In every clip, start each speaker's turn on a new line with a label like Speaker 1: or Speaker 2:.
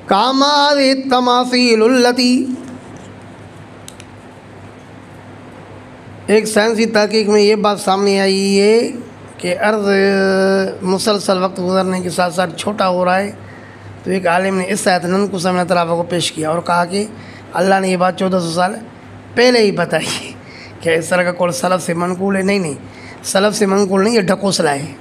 Speaker 1: کاماد تماثیل التی، ایک سائنسی تحقیق میں یہ بات سامنے آئی ہے کہ ارض مسلسل وقت گزرنے کے ساتھ ساتھ چھوٹا ہو رہا ہے، تو ایک عالم نے اس آیت نن سمجھ طرف کو پیش کیا اور کہا کہ اللہ نے یہ بات 1400 سال پہلے ہی بتائی ہے کہ اس طرح کا قول سلف سے منقول ہے۔ نہیں، سلف سے منقول نہیں، یہ ڈھکوسلا ہے۔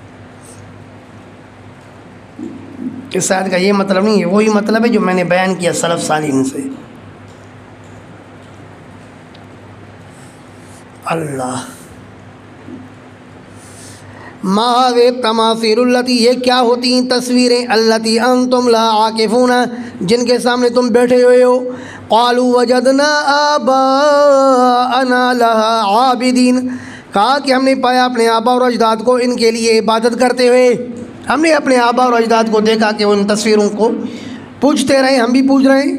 Speaker 1: اس آیت کا یہ مطلب نہیں ہے، وہی مطلب ہے جو میں نے بیان کیا سلف صالحین سے۔ اللہ ما تماثیل التی، یہ کیا ہوتی ہیں تصویریں، التی انتم لا عاکفون، جن کے سامنے تم بیٹھے ہوئے ہو۔ قالوا وجدنا آباءنا لها عابدین، کہا کہ ہم نے پایا اپنے آبا اور اجداد کو ان کے لیے عبادت کرتے ہوئے۔ ہم نے اپنے آبا اور اجداد کو دیکھا کہ ان تصویروں کو پوجتے رہے، ہم بھی پوج رہے ہیں۔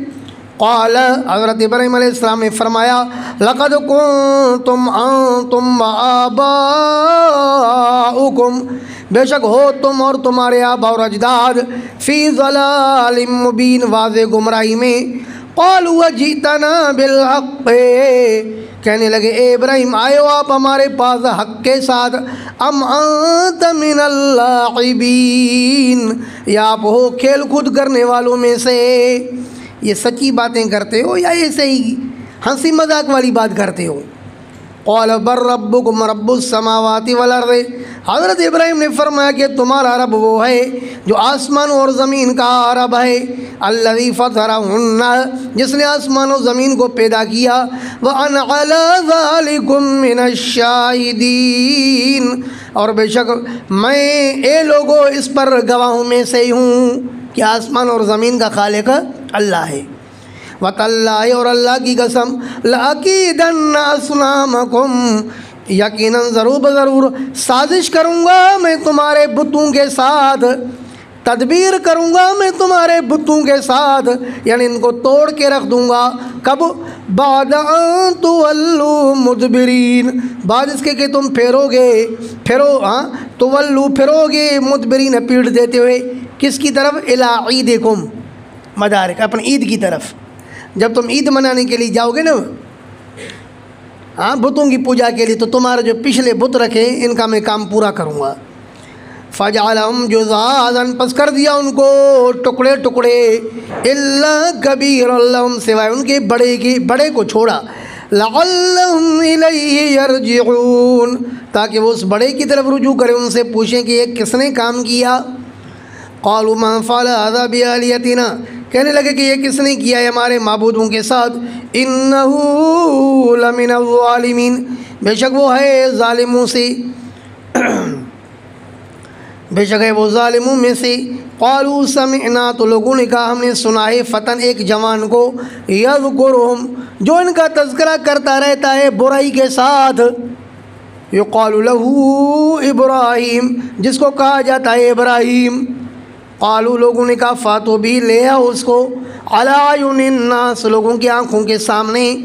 Speaker 1: قال، حضرت ابراہیم علیہ السلام نے فرمایا لقد کنتم انتم وآباؤکم، بے شک ہو تم اور تمہارے آبا اور اجداد فی ضلال مبین، واضح گمراہی میں۔ قالوا وجئتنا بالحق، کہنے لگے اے ابراہیم آئے ہو آپ ہمارے پاس حق کے ساتھ، ام انت من اللاعبین، یا آپ ہو کھیل کود کرنے والوں میں سے، یہ سچی باتیں کرتے ہو یا ایسے ہی ہنسی مذاق والی بات کرتے ہو؟ قال بل ربکم رب السماوات والارض، حضرت ابراہیم نے فرمایا کہ تمہارا رب وہ ہے جو آسمان اور زمین کا رب ہے، الذی فطرہن، جس نے آسمان و زمین کو پیدا کیا، وانا علی ذالکم من الشاہدین، اور بے شک میں اے لوگوں اس پر گواہوں میں سے ہوں کہ آسمان اور زمین کا خالق اللہ ہے۔ وَتَاللَّهِ، اور اللہ کی قسم، لَأَكِيدَنَّ أَصْنَامَكُمْ، یقیناً ضرور سازش کروں گا میں تمہارے بتوں کے ساتھ، تدبیر کروں گا میں تمہارے بتوں کے ساتھ، یعنی ان کو توڑ کے رکھ دوں گا۔ کب؟ بعد ان تولوا مدبرین، بعد اس کے کہ تم پھرو گے مدبرین، پیڑ دیتے ہوئے، کس کی طرف؟ الی عیدکم، مدارک، اپنے عید کی طرف۔ جب تم عید منانے کے لیے جاؤ گے نا بتوں کی پوجا کے لیے، تو تمہارے جو پچھلے بت رکھے ان کا میں کام پورا کروں گا۔ فجعلہم جذاذا، پس کر دیا ان کو ٹکڑے ٹکڑے، الا کبیرا لہم، سوائے ان کے بڑے کو چھوڑا، لعلہم الیہ یرجعون، تاکہ وہ اس بڑے کی طرف رجوع کریں، ان سے پوچھیں کہ یہ کس نے کام کیا۔ قالوا من فعل هذا بآلهتنا، کہنے لگے کہ یہ کس نے کیا ہے ہمارے معبودوں کے ساتھ، انه لمن الظالمین، بے شک وہ ہے ظالموں سے، بے شک ہے وہ ظالموں میں سے۔ قالوا سمعنا، تو لوگوں نے کہا ہم نے سنا ہے، فتن، ایک جوان کو، یذکرہم، جو ان کا تذکرہ کرتا رہتا ہے برائی کے ساتھ، یقال له ابراہیم، جس کو کہا جاتا ہے ابراہیم۔ قالوا، لوگوں نے کہا فاتو بھی، لے آؤ اس کو، علی اعین الناس، لوگوں کی آنکھوں کے سامنے،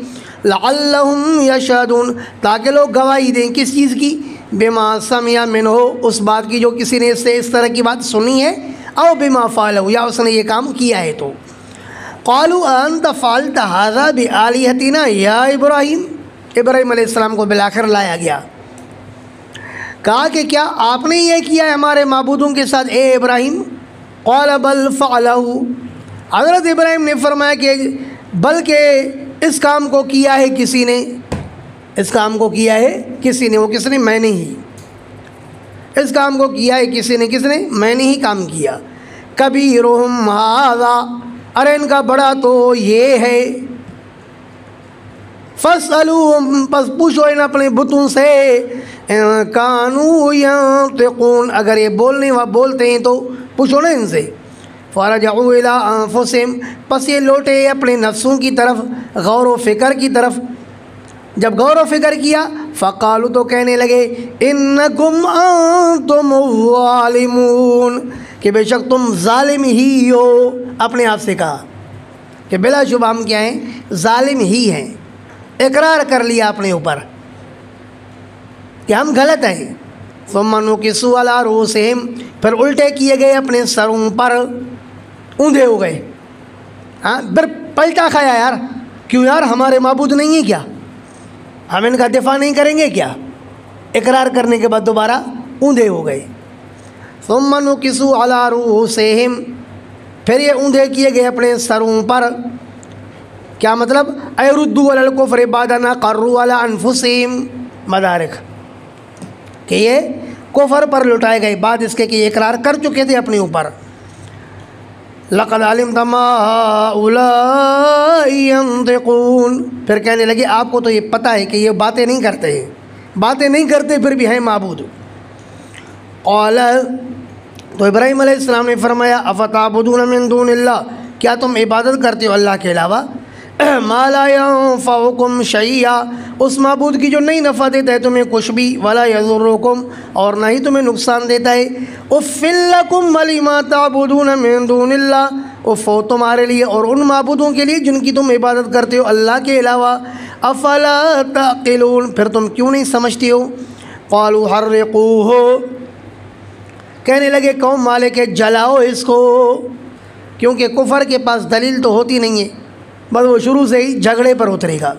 Speaker 1: لعلہم یشہدون، تاکہ لوگ گواہی دیں، کس چیز کی؟ بما سمع منہ، اس بات کی جو کسی نے اس سے اس طرح کی بات سنی ہے، او بما فعلہ، یا اس نے یہ کام کیا ہے تو۔ قالوا انت فعلت ھذا بآلہتنا یا ابراہیم، ابراہیم علیہ السلام کو بالآخر لایا گیا، کہا کہ کیا آپ نے یہ کیا ہے ہمارے معبودوں کے ساتھ اے ابراہیم؟ قال بل فعلہ، حضرت ابراہیم نے فرمایا کہ بلکہ اس کام کو کیا ہے کسی نے، اس کام کو کیا ہے کسی نے، وہ کس نے؟ میں نے ہی، اس کام کو کیا ہے کسی نے، کس نے؟ میں نے ہی کام کیا۔ کبیرہم ھذا، ارے ان کا بڑا تو یہ ہے، فاسألوہم، پس پوچھو ان اپنے بتوں سے، ان کانوا ینطقون، اگر یہ بولتے ہیں تو پوچھو نا ان سے۔ فرجعوا الی انفسہم، پس یہ لوٹے اپنے نفسوں کی طرف، غور و فکر کی طرف۔ جب غور و فکر کیا، فقالوا، تو کہنے لگے، انکم انتم الظالمون، کہ بے شک تم ظالم ہی ہو، اپنے آپ سے کہا کہ بلا شبہ ہم کیا ہیں؟ ظالم ہی ہیں، اقرار کر لیا اپنے اوپر کہ ہم غلط ہیں۔ ثم نکسوا علی رؤوسہم، پھر الٹے کیے گئے اپنے سروں پر، اوندھے ہو گئے، ہاں پھر پلٹا کھایا یار، کیوں یار ہمارے معبود نہیں ہیں کیا، ہم ان کا دفاع نہیں کریں گے کیا؟ اقرار کرنے کے بعد دوبارہ اوندھے ہو گئے۔ ثم نکسوا علی رؤوسہم، پھر یہ اوندھے کیے گئے اپنے سروں پر۔ کیا مطلب؟ اے ردوا علی الکفر بعد ما قروا علی انفسہم، مدارک کہ یہ کفر پر لٹائے گئے بعد اس کے کہ یہ اقرار کر چکے تھے اپنے اوپر۔ لقد علمت ما هؤلاء ينطقون، پھر کہنے لگے آپ کو تو یہ پتہ ہے کہ یہ باتیں نہیں کرتے ہیں، باتیں نہیں کرتے پھر بھی ہیں معبود۔ قال، تو ابراہیم علیہ السلام نے فرمایا افتعبدون من دون اللہ، کیا تم عبادت کرتے ہو اللہ کے علاوہ ما لا ينفعكم شيئا، اس معبود کی جو نہیں نفع دیتا ہے تمہیں کچھ بھی، ولا يضركم، اور نہ ہی تمہیں نقصان دیتا ہے۔ اف لکم ولما تعبدون من دون اللہ، اف ہو تمہارے لیے اور ان معبودوں کے لیے جن کی تم عبادت کرتے ہو اللہ کے علاوہ۔ افلا تعقلون، پھر تم کیوں نہیں سمجھتے ہو؟ قالوا حرقوه، کہنے لگے قوم والے کہ جلاؤ اس کو، کیونکہ کفر کے پاس دلیل تو ہوتی نہیں ہے، بس وہ شروع سے ہی جھگڑے پر اترے گا۔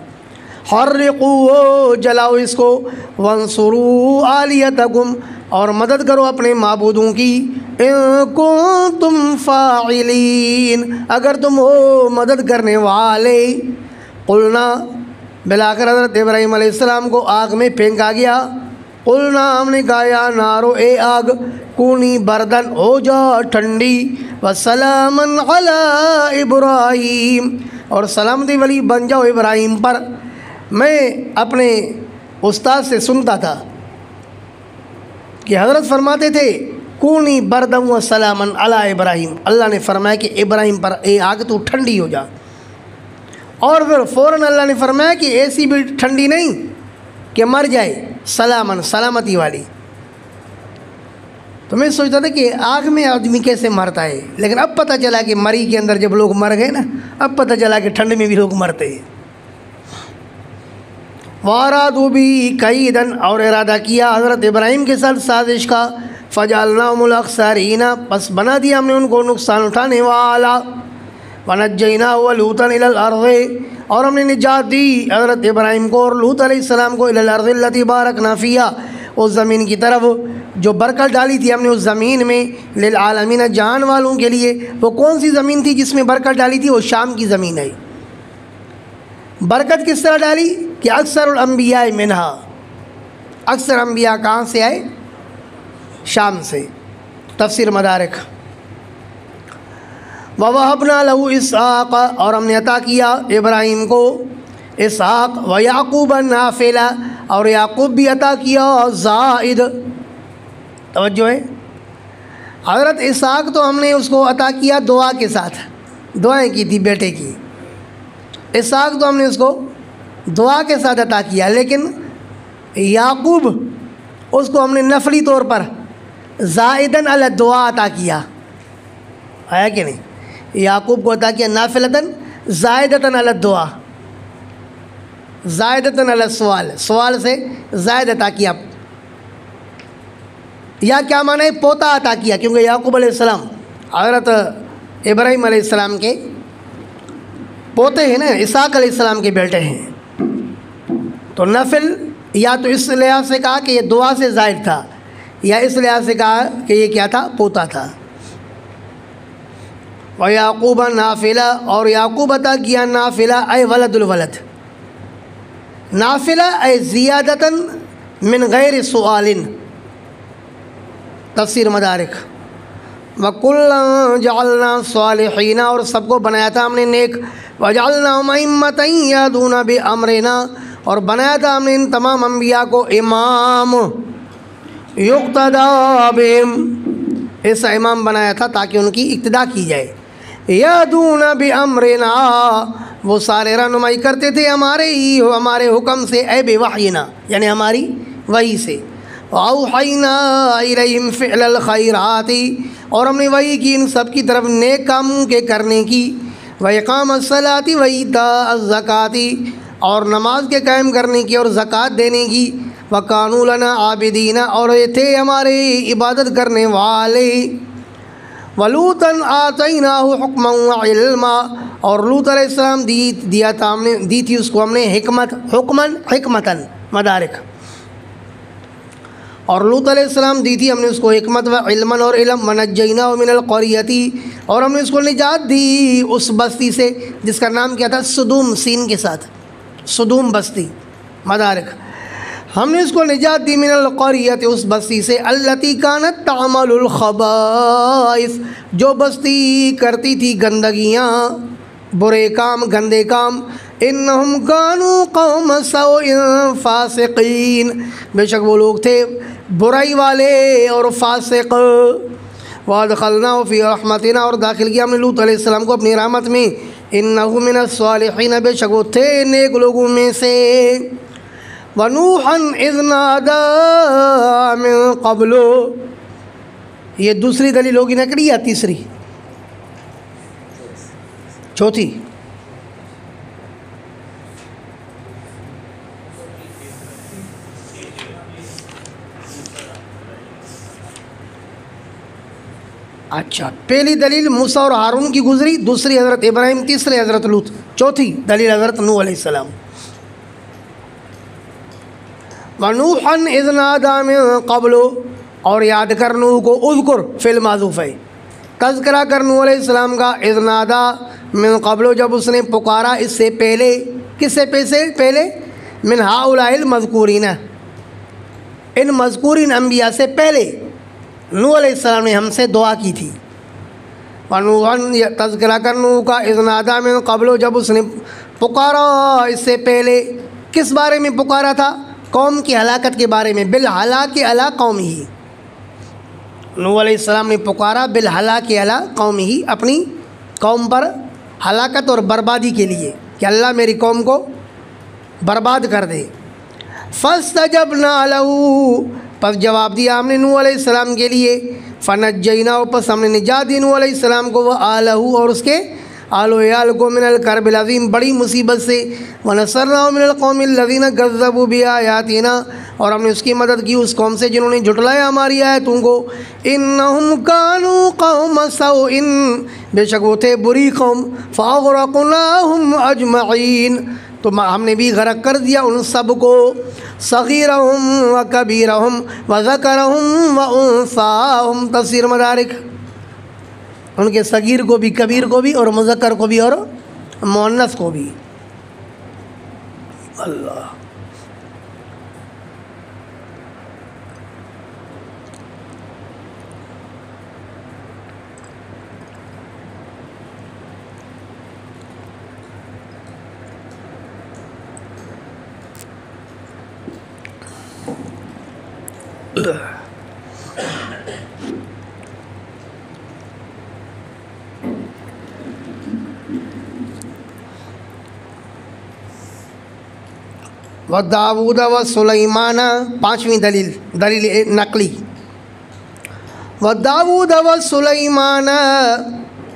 Speaker 1: حرقوه، جلاؤ اس کو، وانصروا آلیتکم، اور مدد کرو اپنے معبودوں کی، ان کنتم فاعلین، اگر تم ہو مدد کرنے والے۔ قلنا، بلا کر حضرت ابراہیم علیہ السلام کو آگ میں پھینکا گیا۔ قلنا، ہم نے کہا یا نارو، اے آگ، کونی بردن، ہو جا ٹھنڈی، وسلاما علی ابراہیم، اور سلامتی والی بن جاؤ ابراہیم پر۔ میں اپنے استاد سے سنتا تھا کہ حضرت فرماتے تھے کونی بردم و سلاما علی ابراہیم، اللہ نے فرمایا کہ ابراہیم پر اے آگ تو ٹھنڈی ہو جا، اور پھر فوراً اللہ نے فرمایا کہ ایسی بھی ٹھنڈی نہیں کہ مر جائے، سلامن، سلامتی والی۔ تو میں سوچتا تھا کہ آگ میں آدمی کیسے مرتا ہے، لیکن اب پتہ چلا کہ مری کے اندر جب لوگ مر گئے نا، اب پتہ چلا کہ ٹھنڈ میں بھی لوگ مرتے ہیں۔ وارادوا بھی کیدن، اور ارادہ کیا حضرت ابراہیم کے ساتھ سازش کا، فجعلناہم الاخسرین، پس بنا دیا ہم نے ان کو نقصان اٹھانے والا۔ ونجیناہ ولوطا الی الارض، اور ہم نے نجات دی حضرت ابراہیم کو اور لوط علیہ السلام کو، الی الارض التی بارکنا فیہا، اس زمین کی طرف جو برکت ڈالی تھی ہم نے اس زمین میں، للعالمین، جہان والوں کے لیے۔ وہ کون سی زمین تھی جس میں برکت ڈالی تھی؟ وہ شام کی زمین ہے۔ برکت کس طرح ڈالی؟ کہ اکثر الانبیاء منہا، اکثر انبیاء کہاں سے آئے؟ شام سے۔ تفسیر مدارک۔ وَوَهَبْنَا لَهُ إِسْحَاقَ، اور ہم نے عطا کیا ابراہیم کو اسحاق، وَيَعْقُوبَ النَّافِلَ، اور یعقوب بھی عطا کیا زائد۔ توجہ ہے، حضرت اسحاق تو ہم نے اس کو عطا کیا دعا کے ساتھ، دعائیں کی تھی بیٹے کی، اسحاق تو ہم نے اس کو دعا کے ساتھ عطا کیا، لیکن یعقوب اس کو ہم نے نفلی طور پر زائدن علی الدعا عطا کیا، آیا کہ نہیں؟ یعقوب کو عطا کیا نافلتاً زائدتاً علی الدعا، زائدتاً علی السوال، سوال سے زائد عطا کیا، یا کیا معنی ہے؟ پوتا عطا کیا، کیونکہ یعقوب علیہ السلام حضرت ابراہیم علیہ السلام کے پوتے ہیں نا، اسحاق علیہ السلام کے بیٹے ہیں، تو نفل یا تو اس لحاظ سے کہا کہ یہ دعا سے زائد تھا، یا اس لحاظ سے کہا کہ یہ کیا تھا؟ پوتا تھا۔ وَيَعْقُوبَ نافلہ، اور یعقوب عطا کیا نافلہ، اے ولد الولد، نافلہ اے زیادتاً من غیر سؤال۔ تفسیر مدارک۔ وَكُلًّا جَعَلْنَا صَالِحِينَ، اور سب کو بنایا تھا ہم نے نیک، وَجَعَلْنَاهُمْ أَئِمَّةً يَهْدُونَ بِأَمْرِنَا، اور بنایا تھا ہم نے ان تمام انبیاء کو امام، یقتدیٰ بہم، ایسا امام بنایا تھا تاکہ ان کی اقتداء کی جائے۔ یہدون بامرنا، وہ سارے رہنمائی کرتے تھے ہمارے حکم سے، اے بوحینا، یعنی ہماری وحی سے۔ اوحینا الیہم فعل الخیرات، اور ہم نے وحی کی ان سب کی طرف نیک کاموں کے کرنے کی، واقام الصلاۃ وایتاء الزکوٰۃ، اور نماز کے قائم کرنے کی اور زکوٰۃ دینے کی، وکانوا لنا عابدین، اور یہ تھے ہمارے عبادت کرنے والے۔ وَلُوطًا آتَيْنَاهُ حُكْمًا وَعِلْمًا، اور لوط علیہ السلام دی تھی اس کو ہم نے حکمت، حکمتاً مدارک، اور لوط علیہ السلام دی تھی ہم نے اس کو حکمت و علماً اور علم، وَنَجَّيْنَاهُ مِنَ الْقَرْيَةِ، اور ہم نے اس کو نجات دی اس بستی سے جس کا نام کیا تھا، سدوم، سین کے ساتھ، سدوم بستی، مدارک، ہم نے اس کو نجات دی من القریۃ، اس بستی سے، التی کانت تعمل الخبائث، جو بستی کرتی تھی گندگیاں، برے کام، گندے کام، انہم کانوا قوم سوء فاسقین، بے شک وہ لوگ تھے برائی والے اور فاسق، وادخلناہ فی رحمتنا، اور داخل کیا ہم نے لوط علیہ السلام کو اپنی رحمت میں، انہ من الصالحین، بے شک وہ تھے نیک لوگوں میں سے، وَنُوحًا إِذْ نَادَىٰ مِن قَبْلُ، یہ دوسری دلیل ہوگی نقلی یا تیسری؟ چوتھی؟ اچھا، پہلی دلیل موسیٰ اور ہارون کی گزری، دوسری حضرت ابراہیم، تیسری حضرت لوط، چوتھی دلیل حضرت نوح علیہ السلام۔ وَنُوحًا إِذْ نَادَىٰ مِن قَبْلُ، اور یاد کر نوح کو، اذکر فعل محذوف ہے، تذکرہ کر نوح علیہ السلام کا، اذ نادا من قبل، جب اس نے پکارا اس سے پہلے، کس سے پہلے؟ من ہؤلاء المذکورین، ان مذکورین انبیاء سے پہلے نوح علیہ السلام نے ہم سے دعا کی تھی۔ وَنُوحًا، تذکرہ کر نوح کا، اذ نادا من قبل، جب اس نے پکارا اس سے پہلے، کس بارے میں پکارا تھا؟ قوم کی ہلاکت کے بارے میں، بالہلاک علی قومہ، نوح علیہ السلام نے پکارا بالہلاک علی قومہ، اپنی قوم پر ہلاکت اور بربادی کے لیے، کہ اللہ میری قوم کو برباد کر دے۔ فاستجبنا لہ، پس جواب دیا ہم نے نوح علیہ السلام کے لیے، فنجیناہ، پس ہم نے نجات دی نوح علیہ السلام کو، وآلہ، اور اس کے آل و عیال کو، من الکرب العظیم، بڑی مصیبت سے، ونصرناہ من القوم الذین کذبوا بآیاتنا، اور ہم نے اس کی مدد کی اس قوم سے جنہوں نے جھٹلایا ہماری آیتوں کو، انہم کانوا قوم سوء، بے شک وہ تھے بری قوم، فاغرقناہم اجمعین، تو ہم نے بھی غرق کر دیا ان سب کو، صغیرہم و کبیرہم و ذکرہم و انثاہم، تفسیر مدارک، ان کے صغیر کو بھی، کبیر کو بھی، اور مذکر کو بھی، اور مؤنث کو بھی۔ اللہ، وَدَاوُودَ وَسُلَيْمَانَ، پانچویں دلیل نقلی، وَدَاوُودَ وَسُلَيْمَانَ،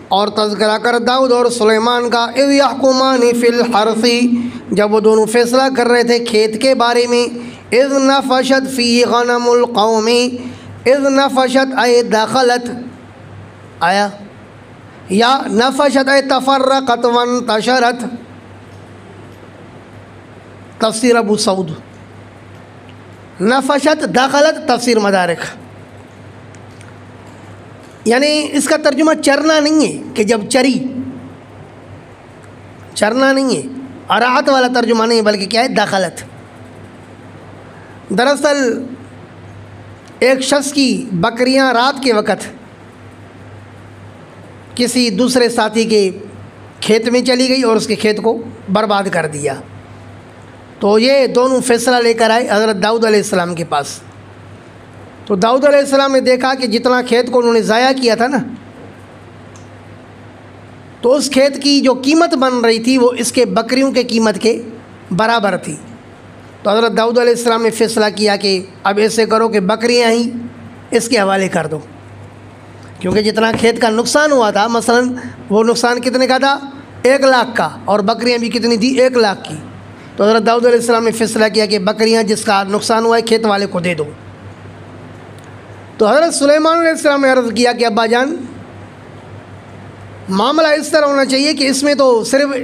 Speaker 1: اور تذکرہ کر داؤد اور سلیمان کا، اِذْ يَحْكُمَانِ فِي الْحَرْثِ، جب وہ دونوں فیصلہ کر رہے تھے کھیت کے بارے میں، اِذْ نَفَشَتْ فِيهِ غَنَمُ الْقَوْمِ، اِذْ نَفَشَتْ اے دخلت، آیا یا نفشت اے تفرقت وانتشرت، تفسیر ابو سعود، نفشت دخلت، تفسیر مدارک، یعنی اس کا ترجمہ چرنا نہیں ہے کہ جب چری، چرنا نہیں ہے، اراحت والا ترجمہ نہیں، بلکہ کیا ہے، دخلت۔ دراصل ایک شخص کی بکریاں رات کے وقت کسی دوسرے ساتھی کے کھیت میں چلی گئی اور اس کے کھیت کو برباد کر دیا، تو یہ دونوں فیصلہ لے کر آئے حضرت داؤد علیہ السلام کے پاس، تو داؤد علیہ السلام نے دیکھا کہ جتنا کھیت کو انہوں نے ضائع کیا تھا نا، تو اس کھیت کی جو قیمت بن رہی تھی وہ اس کے بکریوں کے قیمت کے برابر تھی، تو حضرت داؤد علیہ السلام نے فیصلہ کیا کہ اب ایسے کرو کہ بکریاں ہی اس کے حوالے کر دو، کیونکہ جتنا کھیت کا نقصان ہوا تھا، مثلا وہ نقصان کتنے کا تھا، 1 لاکھ کا، اور بکریاں بھی کتنی تھی، 1 لاکھ کی، تو حضرت داؤد علیہ السلام نے فیصلہ کیا کہ بکریاں جس کا نقصان ہوا ہے کھیت والے کو دے دو۔ تو حضرت سلیمان علیہ السلام نے عرض کیا کہ ابا جان معاملہ اس طرح ہونا چاہیے کہ اس میں تو صرف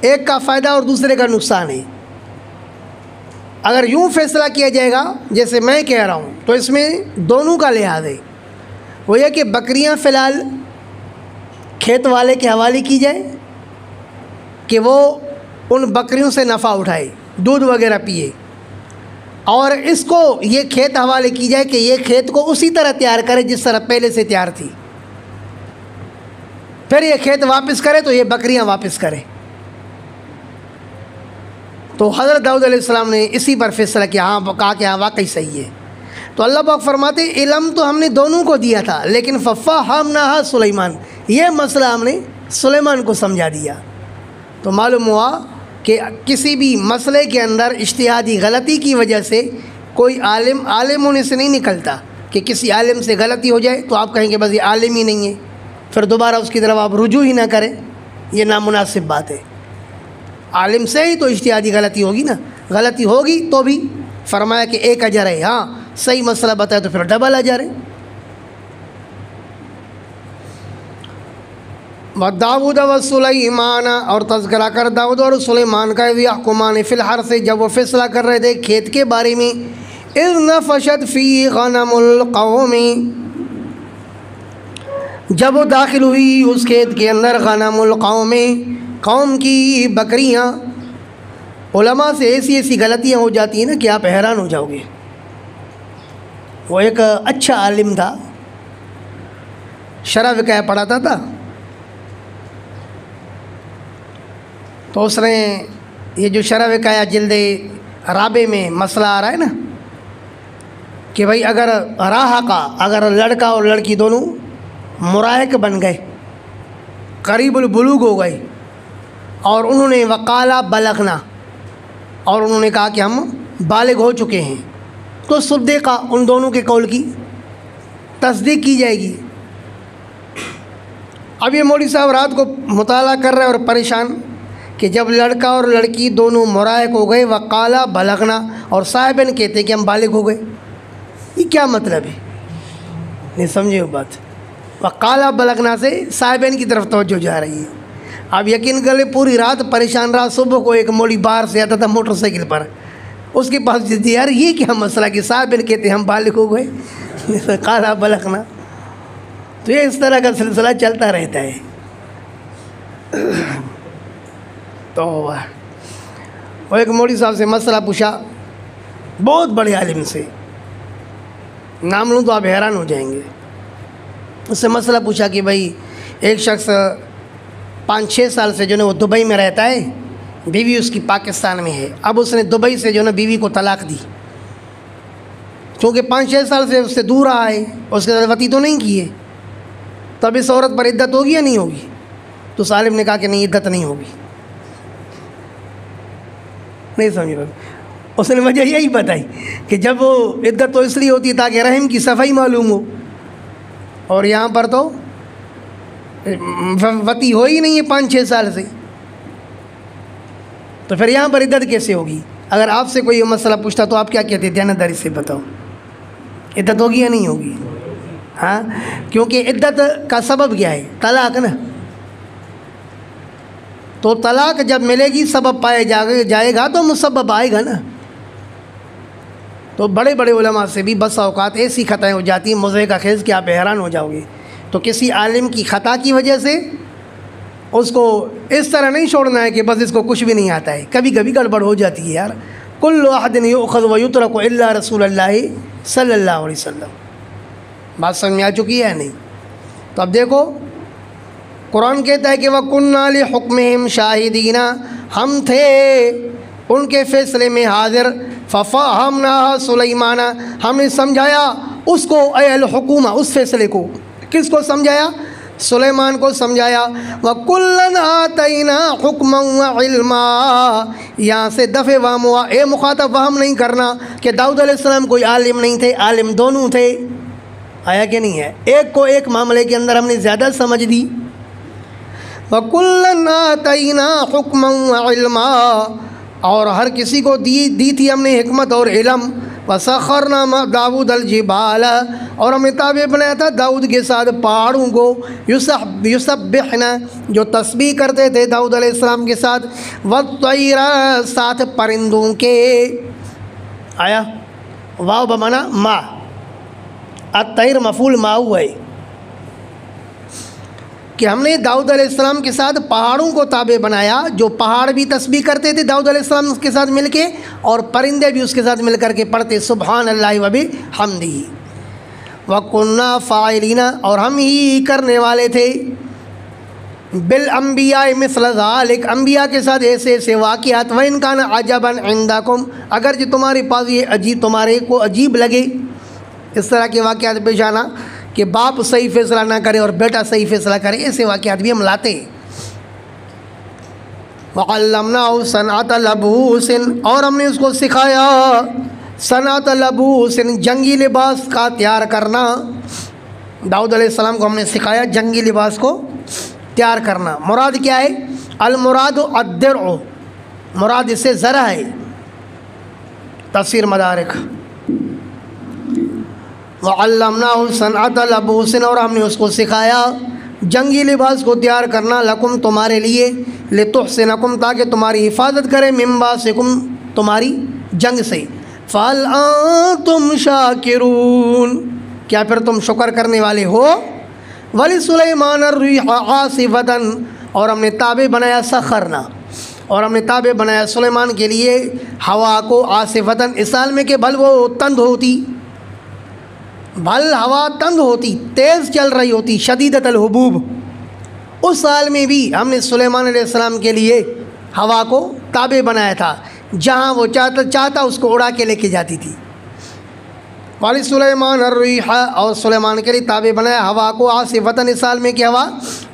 Speaker 1: ایک کا فائدہ اور دوسرے کا نقصان ہے۔ اگر یوں فیصلہ کیا جائے گا جیسے میں کہہ رہا ہوں تو اس میں دونوں کا لحاظ ہے، وہ یہ کہ بکریاں فی الحال کھیت والے کے حوالے کی جائے کہ وہ ان بکریوں سے نفع اٹھائے، دودھ وغیرہ پیے، اور اس کو یہ کھیت حوالے کی جائے کہ یہ کھیت کو اسی طرح تیار کرے جس طرح پہلے سے تیار تھی، پھر یہ کھیت واپس کرے تو یہ بکریاں واپس کرے۔ تو حضرت داؤد علیہ السلام نے اسی پر فیصلہ کیا، کہا کہ ہاں واقعی صحیح ہے۔ تو اللہ پاک فرماتے علم تو ہم نے دونوں کو دیا تھا، لیکن ففہمناہا سلیمان، یہ مسئلہ ہم نے سلیمان کو سمجھا دیا۔ تو معلوم ہوا کہ کسی بھی مسئلے کے اندر اجتہادی غلطی کی وجہ سے کوئی عالم ہونے سے نہیں نکلتا کہ کسی عالم سے غلطی ہو جائے تو آپ کہیں کہ بس یہ عالم ہی نہیں ہے، پھر دوبارہ اس کی طرف آپ رجوع ہی نہ کریں، یہ نامناسب بات ہے۔ عالم سے ہی تو اجتہادی غلطی ہوگی نا، غلطی ہوگی تو بھی فرمایا کہ ایک اجر ہے، ہاں صحیح مسئلہ بتایا تو پھر ڈبل اجر ہے۔ داؤد و سلیمان، اور تذکرہ کر داؤد اور سلیمان کا، یحکمان فی الحرث، جب وہ فیصلہ کر رہے تھے کھیت کے بارے میں، اذ نفشت فی غنم القوم، جب وہ داخل ہوئی اس کھیت کے اندر غنم القوم، قوم کی بکریاں۔ علماء سے ایسی غلطیاں ہو جاتی ہیں نا کہ آپ حیران ہو جاؤ گے۔ وہ ایک اچھا عالم تھا، شرح وقایہ پڑھاتا تھا، تو اس نے یہ جو شرح وقایہ جلد رابع میں مسئلہ آ رہا ہے نا کہ بھائی اگر اگر لڑکا اور لڑکی دونوں مراہق بن گئے، قریب البلوغ ہو گئے، اور انہوں نے وقالا بلغنا، اور انہوں نے کہا کہ ہم بالغ ہو چکے ہیں، تو صدیقہ ان دونوں کے قول کی تصدیق کی جائے گی۔ اب یہ مولوی صاحب رات کو مطالعہ کر رہے اور پریشان کہ جب لڑکا اور لڑکی دونوں مراہق ہو گئے، وقالا بلغنا، اور صاحبین کہتے ہیں کہ ہم بالغ ہو گئے، یہ کیا مطلب ہے؟ نہیں سمجھے وہ بات؟ وقالا بلغنا سے صاحبین کی طرف توجہ جا رہی ہے۔ اب یقین کرے پوری رات پریشان رہا، صبح کو ایک مولوی باہر سے آتا تھا موٹر سائیکل پر، اس کے پاس جدی یار یہ کیا مسئلہ کہ صاحبین کہتے ہیں ہم بالغ ہو گئے، قالا بلغنا۔ تو یہ اس طرح کا سلسلہ چلتا رہتا ہے۔ تو وہ ایک مولوی صاحب سے مسئلہ پوچھا، بہت بڑے عالم سے، نام لوں تو آپ حیران ہو جائیں گے۔ اس سے مسئلہ پوچھا کہ بھائی ایک شخص 5-6 سال سے جو ہے وہ دبئی میں رہتا ہے، بیوی اس کی پاکستان میں ہے، اب اس نے دبئی سے جو ہے نا بیوی کو طلاق دی، کیونکہ 5-6 سال سے اس سے دور رہا ہے، اس کے ساتھ وطی تو نہیں کی ہے، تو اب اس عورت پر عدت ہوگی یا نہیں ہوگی؟ تو اس عالم نے کہا کہ نہیں، عدت نہیں ہوگی۔ نہیں سمجھ رہے؟ اس نے وجہ یہی بتائی کہ جب وہ عدت تو اس لیے ہوتی ہے تاکہ رحم کی صفائی معلوم ہو، اور یہاں پر تو وطی ہو ہی نہیں ہے 5-6 سال سے، تو پھر یہاں پر عدت کیسے ہوگی؟ اگر آپ سے کوئی مسئلہ پوچھتا تو آپ کیا کہتے ہیں؟ دیانتداری سے بتاؤ عدت ہوگی یا نہیں ہوگی؟ ہاں، کیونکہ عدت کا سبب کیا ہے؟ طلاق نا۔ تو طلاق جب ملے گی، سبب پائے جائے گا تو مسبب آئے گا نا۔ تو بڑے بڑے علماء سے بھی بس اوقات ایسی خطائیں ہو جاتی ہیں مضحکہ کا خیز کہ آپ حیران ہو جاؤ گے۔ تو کسی عالم کی خطا کی وجہ سے اس کو اس طرح نہیں چھوڑنا ہے کہ بس اس کو کچھ بھی نہیں آتا ہے، کبھی کبھی گڑبڑ ہو جاتی ہے یار۔ کل احد یؤخذ ویترک الا رسول اللہ صلی اللہ علیہ وسلم۔ بات سمجھ میں آ چکی ہے نہیں؟ تو اب دیکھو قرآن کہتا ہے کہ وَكُنَّا لِحُكْمِهِمْ شَاهِدِينَ، ہم تھے ان کے فیصلے میں حاضر۔ فَفَهَمْنَاهَا سُلَيْمَانَ، ہم نے سمجھایا اس کو، اے الحکومہ، اس فیصلے کو کس کو سمجھایا؟ سلیمان کو سمجھایا۔ وَكُلًّا آتَيْنَا حُكْمًا وَعِلْمًا، یہاں سے دفع وام ہوا، اے مخاطب وہم نہیں کرنا کہ داؤد علیہ السلام کوئی عالم نہیں تھے، عالم دونوں تھے۔ آیا کہ نہیں ہے؟ ایک کو ایک معاملے کے اندر ہم نے زیادہ سمجھ دی۔ وَكُلًّا آتَيْنَا حُكْمًا وَعِلْمًا، اور ہر کسی کو دی تھی ہم نے حکمت اور علم۔ وسخرنا مع داؤد الجبال، اور ہم نے تابع بنایا تھا داؤد کے ساتھ پہاڑوں کو، یسبحنا جو تسبیح کرتے تھے داؤد علیہ السلام کے ساتھ، والطیر ساتھ پرندوں کے. آیا واو بمانا ما، الطیر مفعول ما ہوا ہے کہ ہم نے داؤد علیہ السلام کے ساتھ پہاڑوں کو تابع بنایا، جو پہاڑ بھی تسبیح کرتے تھے داؤد علیہ السلام اس کے ساتھ مل کے، اور پرندے بھی اس کے ساتھ مل کر کے پڑھتے سبحان اللہ و بحمدہ. وَكُنَّا فَاعِلِينَ، اور ہم ہی کرنے والے تھے، بالانبیاء مثل ذالک، انبیاء کے ساتھ ایسے ایسے واقعات، وَإِنْ كَانَ عَجَبًا عِنْدَكُمْ، اگر جو تمہارے پاس یہ عجیب، تمہارے کو عجیب لگے اس طرح کے واقعات پیش آنا کہ باپ صحیح فیصلہ نہ کرے اور بیٹا صحیح فیصلہ کرے، ایسے واقعات بھی ہم لاتے. وَعَلَّمْنَاهُ صَنْعَةَ لَبُوسٍ، اور ہم نے اس کو سکھایا صنعت لبوس، جنگی لباس کا تیار کرنا. داؤد علیہ السلام کو ہم نے سکھایا جنگی لباس کو تیار کرنا. مراد کیا ہے؟ المراد الدرع، مراد اس سے زرہ ہے. تفسیر مدارک. وَعَلَّمْنَاهُ صَنْعَةَ لَبُوسٍ، اور ہم نے اس کو سکھایا جنگی لباس کو تیار کرنا، لکم تمہارے لیے، لتحسنکم تاکہ تمہاری حفاظت کرے، من باسکم تمہاری جنگ سے. فَهَلْ أَنْتُمْ شَاكِرُونَ، کیا پھر تم شکر کرنے والے ہو. وَلِسُلَيْمَانَ الرِّيحَ عَاصِفَةً، اور ہم نے تابع بنایا سخرنا، اور ہم نے تابع بنایا سلیمان کے لیے ہوا کو، عاصفتاً اس سال میں کہ بھل وہ تند ہوتی، بھل ہوا تند ہوتی، تیز چل رہی ہوتی، شدیدۃ الحبوب. اس سال میں بھی ہم نے سلیمان علیہ السلام کے لیے ہوا کو تابع بنایا تھا، جہاں وہ چاہتا اس کو اڑا کے لے کے جاتی تھی. والی سلیمان الریح، اور سلیمان کے لیے تابع بنایا ہوا کو، عاصفتاً اس سال میں کہ ہوا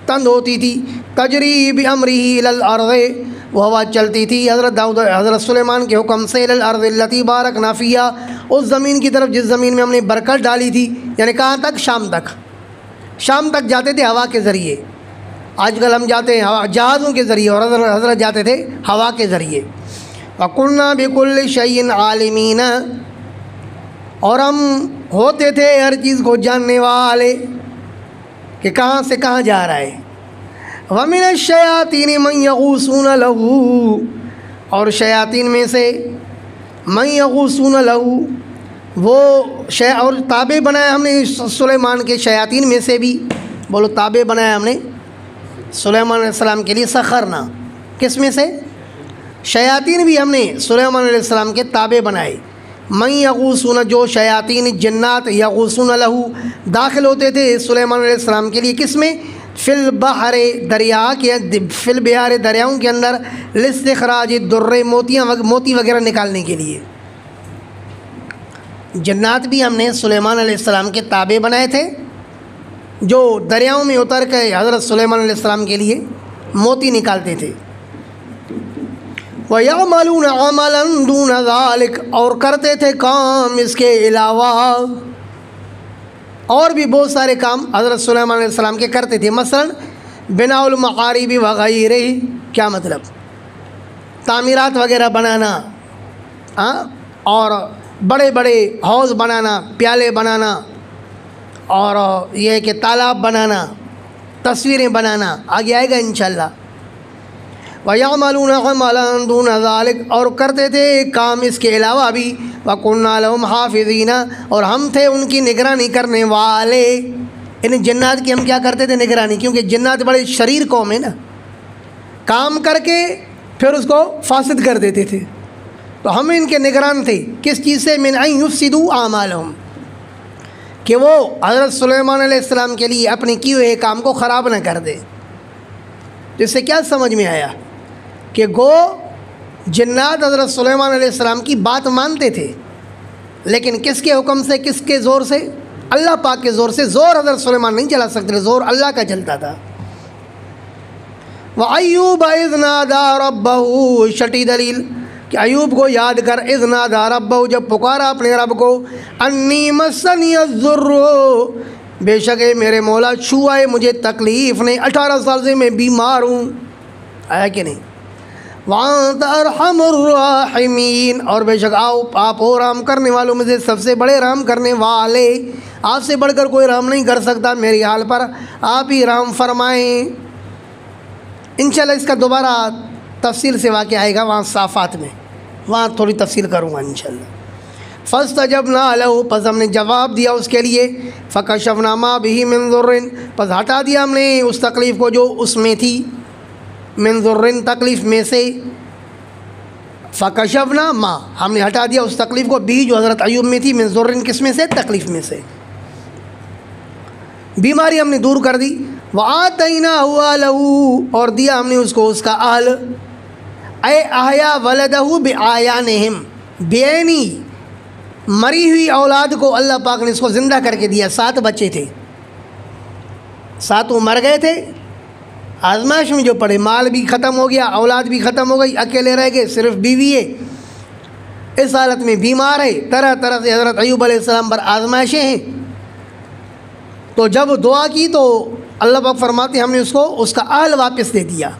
Speaker 1: تند ہوتی تھی، تجری بامرہ الی الارض، وہ ہوا چلتی تھی حضرت سلیمان کے حکم سے، الی الارض التی بارکنا فیہا، اس زمین کی طرف جس زمین میں ہم نے برکت ڈالی تھی. یعنی کہاں تک؟ شام تک. شام تک جاتے تھے ہوا کے ذریعے. آج کل ہم جاتے ہیں جہازوں کے ذریعے، اور حضرت جاتے تھے ہوا کے ذریعے. وَقُلْنَا بِكُلِّ شَيْءٍ عَالِمِينَ، اور ہم ہوتے تھے ہر چیز کو جاننے والے کہ کہاں سے کہاں جا رہا ہے. وَمِنَ الشَّيَاطِينِ مَن يَغُوصُونَ لَهُ، اور شیاطین میں سے مَن يَغُوصُونَ لَهُ، وہ اور تابع بنایا ہم نے سلیمان کے شیاطین میں سے بھی، بولو تابع بنایا ہم نے سلیمان علیہ السلام کے لیے سخرنا. کس میں سے؟ شیاطین بھی ہم نے سلیمان علیہ السلام کے تابع بنائے. من یغوصون، جو شیاطین جنات، یغوصون لہو داخل ہوتے تھے سلیمان علیہ السلام کے لیے، کس میں؟ فی البحر، دریا کے، فی البحار دریاؤں کے اندر، لاستخراج الدر، موتی وغیرہ نکالنے کے لیے. جنات بھی ہم نے سلیمان علیہ السلام کے تابع بنائے تھے، جو دریاؤں میں اتر کے حضرت سلیمان علیہ السلام کے لیے موتی نکالتے تھے. وَيَعْمَلُونَ عَمَلًا دُونَ ذَلِكَ، اور کرتے تھے کام اس کے علاوہ، اور بھی بہت سارے کام حضرت سلیمان علیہ السلام کے کرتے تھے. مثلا بناء المحارب وغیرہ، کیا مطلب؟ تعمیرات وغیرہ بنانا، اور بڑے بڑے حوض بنانا، پیالے بنانا، اور یہ کہ تالاب بنانا، تصویریں بنانا، آگے آئے گا انشاءاللہ. وَيَعْمَلُونَ عَمَلًا دُونَ ذَلِكَ، اور کرتے تھے کام اس کے علاوہ بھی. وَكُنَّا لَهُمْ حَافِظِينَ، اور ہم تھے ان کی نگرانی کرنے والے. ان جنات کی ہم کیا کرتے تھے؟ نگرانی، کیونکہ جنات بڑے شریر قوم ہے نا، کام کر کے پھر اس کو فاسد کر دیتے تھے. تو ہم ان کے نگران تھے. کس چیز سے؟ مِنْ أَنْ يُفْسِدُوا أَعْمَالَهُمْ، کہ وہ حضرت سلیمان علیہ السلام کے لیے اپنے کیے ہوئے کام کو خراب نہ کر دے. جس سے کیا سمجھ میں آیا کہ گو جنات حضرت سلیمان علیہ السلام کی بات مانتے تھے، لیکن کس کے حکم سے، کس کے زور سے؟ اللہ پاک کے زور سے. زور حضرت سلیمان نہیں چلا سکتے، زور اللہ کا چلتا تھا. وَأَيُّوبَ إِذْ نَادَىٰ رَبَّهُ، چھٹی دلیل کہ ایوب کو یاد کر، اذ نادیٰ ربہ، جب پکارا اپنے رب کو، انی مسنی الضر، بے شک میرے مولا چھوائے مجھے تکلیف نے، 18 سال سے میں بیمار ہوں. آیا کہ نہیں؟ وَأَنْتَ أَرْحَمُ الرَّاحِمِينَ، اور بے شک آپ ہو رحم کرنے والوں میں سے سب سے بڑے رحم کرنے والے، آپ سے بڑھ کر کوئی رحم نہیں کر سکتا میری حال پر، آپ ہی رحم فرمائیں۔ انشاءاللہ اس کا دوبارہ تفصیل سے واقعہ آئے گا وہاں صافات میں، وہاں تھوڑی تفصیل کروں گا انشاءاللہ۔ فَاسْتَجَبْنَا لَهُ، پس ہم نے جواب دیا اس کے لیے، فَكَشَفْنَا مَا بِهِ مِنْ ضُرٍّ، پس ہٹا دیا ہم نے اس تکلیف کو جو اس میں تھی، من ضرٍ تکلیف میں سے، فَكَشَفْنَا مَا ہم نے ہٹا دیا اس تکلیف کو، بھی جو حضرت ایوب میں تھی، من ضرٍ کس میں سے، تکلیف میں سے، بیماری ہم نے دور کر دی، وَآتَيْنَاهُ أَهْلَهُ، اور دیا ہم نے اس کو اس کا اہل، اے احیا ولدہ بِآیَانِهِمْ، بینی مری ہوئی اولاد کو اللہ پاک نے اس کو زندہ کر کے دیا۔ 7 بچے تھے، 7 مر گئے تھے آزمائش میں جو پڑے، مال بھی ختم ہو گیا، اولاد بھی ختم ہو گئی، اکیلے رہ گئے، صرف بیوی ہے، اس حالت میں بیمار ہے، طرح طرح سے حضرت ایوب علیہ السلام پر آزمائشیں ہیں۔ تو جب دعا کی تو اللہ پاک فرماتے ہم نے اس کو اس کا اہل واپس دے دیا۔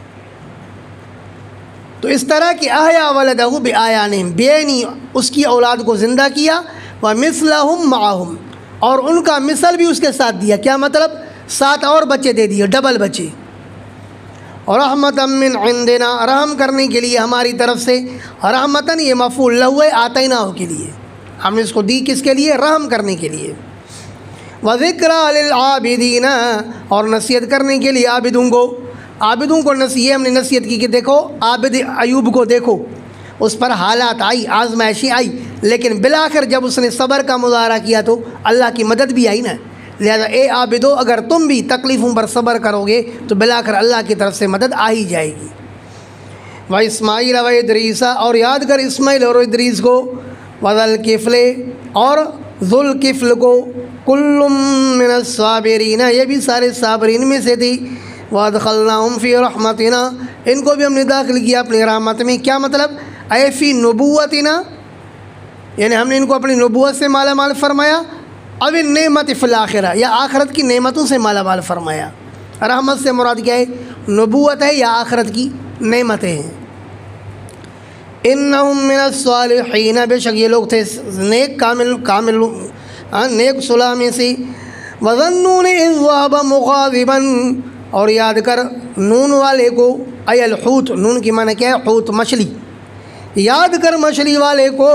Speaker 1: تو اس طرح کہ احیا ولدہ بآیانہم، بینی اس کی اولاد کو زندہ کیا، ومثلہم معہم، اور ان کا مثل بھی اس کے ساتھ دیا۔ کیا مطلب؟ 7 اور بچے دے دیے، ڈبل بچے۔ اور رحمتا من عندنا، رحم کرنے کے لیے ہماری طرف سے، رحمتاً یہ مفعول لہ ہے آتیناہ کے لیے، ہم نے اس کو دی کس کے لیے؟ رحم کرنے کے لیے۔ وذکریٰ للعابدین، اور نصیحت کرنے کے لیے عابدوں کو نصیحت، ہم نے نصیحت کی کہ دیکھو عابد ایوب کو دیکھو، اس پر حالات آئی، آزمائشیں آئی، لیکن بالآخر جب اس نے صبر کا مظاہرہ کیا تو اللہ کی مدد بھی آئی نا۔ لہذا اے عابدو، اگر تم بھی تکلیفوں پر صبر کرو گے تو بالآخر اللہ کی طرف سے مدد آ ہی جائے گی۔ واسماعیل وادریس، اور یاد کر اسماعیل اور ادریس کو، وذوالکفل، اور ذوالکفل کو، کل من الصابرین، یہ بھی سارے صابرین میں سے تھی۔ وادخلناہم فی رحمتنا، ان کو بھی ہم نے داخل کیا اپنی رحمت میں۔ کیا مطلب؟ اے فی نبوتنا، یعنی ہم نے ان کو اپنی نبوت سے مالا مال فرمایا، اب نعمت فی الآخرہ، یا آخرت کی نعمتوں سے مالا مال فرمایا۔ رحمت سے مراد کیا ہے؟ نبوت ہے یا آخرت کی نعمتیں ہیں۔ انہم من الصالحین، بے شک یہ لوگ تھے نیک کامل نیک صلح میں سے۔ وظنون اذ ذهب مغاضبا، اور یاد کر نون والے کو، ای الحوت، نون کی معنی کیا ہے؟ حوت، مچھلی، یاد کر مچھلی والے کو،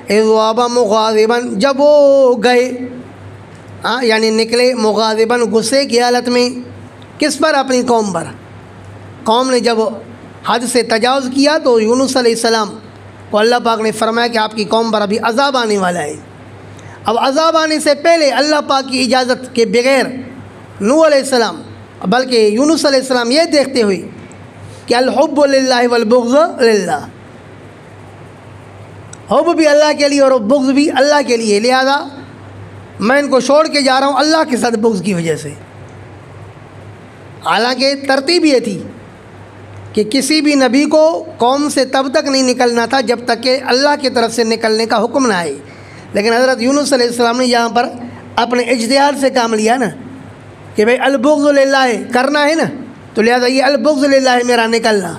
Speaker 1: اذ ذهب مغاضبا، جب وہ گئے، یعنی نکلے، مغاضبا غصے کی حالت میں، کس پر؟ اپنی قوم پر۔ قوم نے جب حد سے تجاوز کیا تو یونس علیہ السلام کو اللہ پاک نے فرمایا کہ آپ کی قوم پر ابھی عذاب آنے والا ہے۔ اب عذاب آنے سے پہلے اللہ پاک کی اجازت کے بغیر نوح علیہ السلام، بلکہ یونس علیہ السلام یہ دیکھتے ہوئے کہ الحب للہ والبغض للہ، حب بھی اللہ کے لیے اور بغض بھی اللہ کے لیے، لہذا میں ان کو چھوڑ کے جا رہا ہوں اللہ کے ساتھ بغض کی وجہ سے۔ حالانکہ ترتیب یہ تھی کہ کسی بھی نبی کو قوم سے تب تک نہیں نکلنا تھا جب تک کہ اللہ کی طرف سے نکلنے کا حکم نہ آئے، لیکن حضرت یونس علیہ السلام نے یہاں پر اپنے اجتہاد سے کام لیا نا کہ بھئی البغض للہ کرنا ہے نا، تو لہذا یہ البغض للہ میرا نکلنا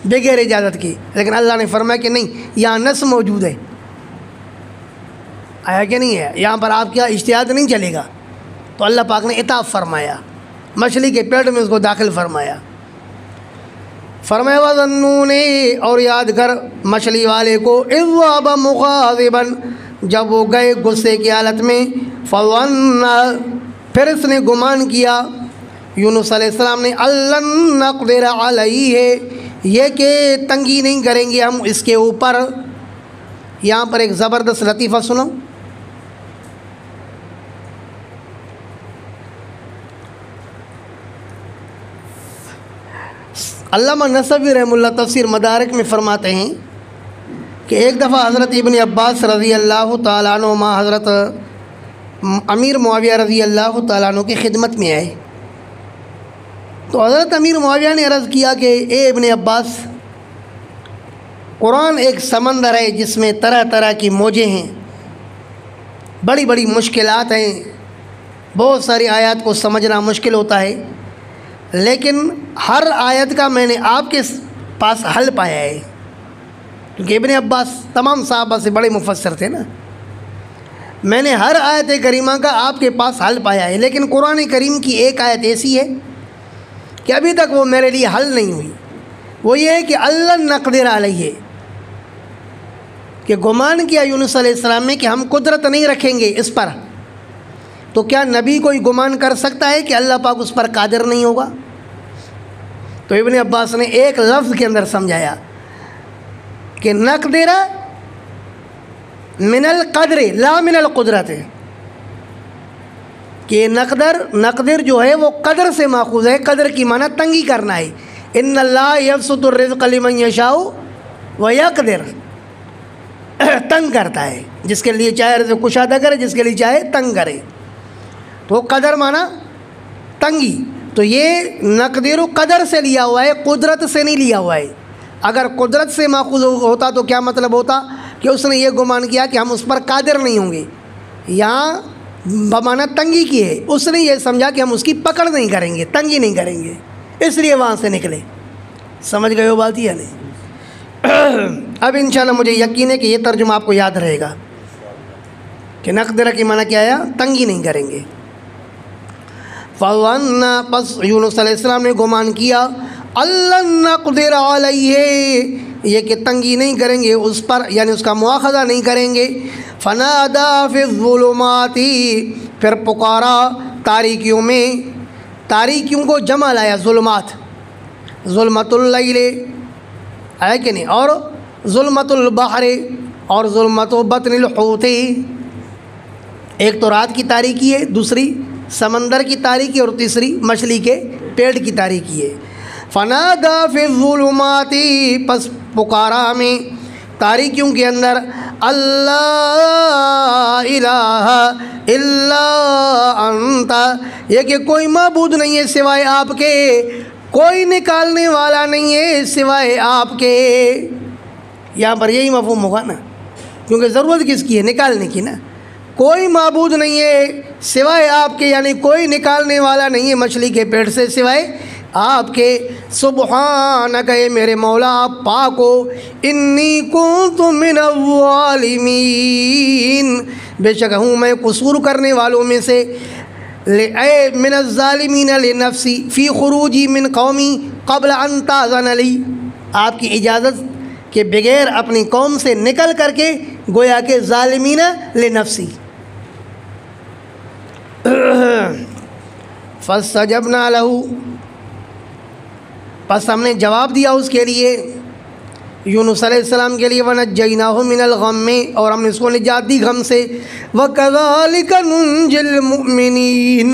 Speaker 1: بغیر اجازت کی، لیکن اللہ نے فرمایا کہ نہیں، یہاں نص موجود ہے، آیا کہ نہیں ہے، یہاں پر آپ کا اجتہاد نہیں چلے گا، تو اللہ پاک نے عتاب فرمایا، مچھلی کے پیٹ میں اس کو داخل فرمایا۔ فرمایا وظنون، اور یاد کر مچھلی والے کو، اذ ذهب مغاضبا، جب وہ گئے غصے کی حالت میں، فظن، پھر اس نے گمان کیا یونس علیہ السلام نے، الن نقدر علیہ، یہ کہ تنگی نہیں کریں گے ہم اس کے اوپر۔ یہاں پر ایک زبردست لطیفہ سنو، علامہ نصوی رحمہ اللہ تفسیر مدارک میں فرماتے ہیں کہ ایک دفعہ حضرت ابن عباس رضی اللہ تعالیٰ عنہ حضرت امیر معاویہ رضی اللہ تعالیٰ عنہ کی خدمت میں آئے، تو حضرت امیر معاویہ نے عرض کیا کہ اے ابن عباس، قرآن ایک سمندر ہے جس میں طرح طرح کی موجیں ہیں، بڑی بڑی مشکلات ہیں، بہت ساری آیات کو سمجھنا مشکل ہوتا ہے، لیکن ہر آیت کا میں نے آپ کے پاس حل پایا ہے، کیونکہ ابن عباس تمام صحابہ سے بڑے مفسر تھے نا. میں نے ہر آیت کریمہ کا آپ کے پاس حل پایا ہے، لیکن قرآن کریم کی ایک آیت ایسی ہے کہ ابھی تک وہ میرے لیے حل نہیں ہوئی. وہ یہ ہے کہ اللہ نقدر علیہ، کہ گمان کیا یونس علیہ السلام میں کہ ہم قدرت نہیں رکھیں گے اس پر. تو کیا نبی کوئی گمان کر سکتا ہے کہ اللہ پاک اس پر قادر نہیں ہوگا؟ تو ابن عباس نے ایک لفظ کے اندر سمجھایا کہ نقدر من القدر لا من القدرت، کہ نقدر جو ہے وہ قدر سے ماخوذ ہے. قدر کی معنی تنگی کرنا ہے. ان اللہ یبسط الرزق لمن یشاء ویقدر، تنگ کرتا ہے جس کے لیے چاہے رزق کشادہ کرے، جس کے لیے چاہے تنگ کرے. تو قدر معنی تنگی. تو یہ نقدر قدر سے لیا ہوا ہے، قدرت سے نہیں لیا ہوا ہے. اگر قدرت سے ماخوذ ہوتا تو کیا مطلب ہوتا کہ اس نے یہ گمان کیا کہ ہم اس پر قادر نہیں ہوں گے. یہاں بمعنی تنگی کی ہے، اس نے یہ سمجھا کہ ہم اس کی پکڑ نہیں کریں گے، تنگی نہیں کریں گے، اس لیے وہاں سے نکلے. سمجھ گئے ہو بات یا نہیں؟ اب انشاءاللہ مجھے یقین ہے کہ یہ ترجمہ آپ کو یاد رہے گا کہ نقدر کی معنی کیا ہے؟ تنگی نہیں کریں گے. فَوَنَّ، پس یونس علیہ السلام نے گمان کیا اللہ نقدر علیہ، یہ کہ تنگی نہیں کریں گے اس پر، یعنی اس کا مواخذہ نہیں کریں گے. فَنَادَا فِي الظُّلُمَاتِ، پھر پکارا تاریکیوں میں. تاریکیوں کو جمع لایا ظلمات، ظلمت اللیل ہے کہ نہیں، اور ظلمت البحر، اور ظلمت بطن الحوت. ایک تو رات کی تاریکی ہے، دوسری سمندر کی تاریکی، اور تیسری مچھلی کے پیٹ کی تاریکی ہے. فنادا فی الظلمات، پس پکارا ہمیں تاریکیوں کے اندر، اللہ الہ الا انت، یہ کہ کوئی معبود نہیں ہے سوائے آپ کے، کوئی نکالنے والا نہیں ہے سوائے آپ کے. یہاں پر یہی مفہوم ہوگا نا، کیونکہ ضرورت کس کی ہے؟ نکالنے کی نا. کوئی معبود نہیں ہے سوائے آپ کے، یعنی کوئی نکالنے والا نہیں ہے مچھلی کے پیٹ سے سوائے آپ کے. سبحانک، اے میرے مولا آپ پاک ہو، انی کنت من الظالمین، بے شک ہوں میں قصور کرنے والوں میں سے. اے من الظالمین لنفسی فی خروجی من قومی قبل ان تاذن لی، آپ کی اجازت کے بغیر اپنی قوم سے نکل کر کے، گویا کہ ظالمین لنفسی. فاستجبنا لہ، پس ہم نے جواب دیا اس کے لیے، یونس علیہ السلام کے لیے. ونجیناہ من الغم، اور ہم نے اس کو نجات دی غم سے. وکذالک ننجی المؤمنین،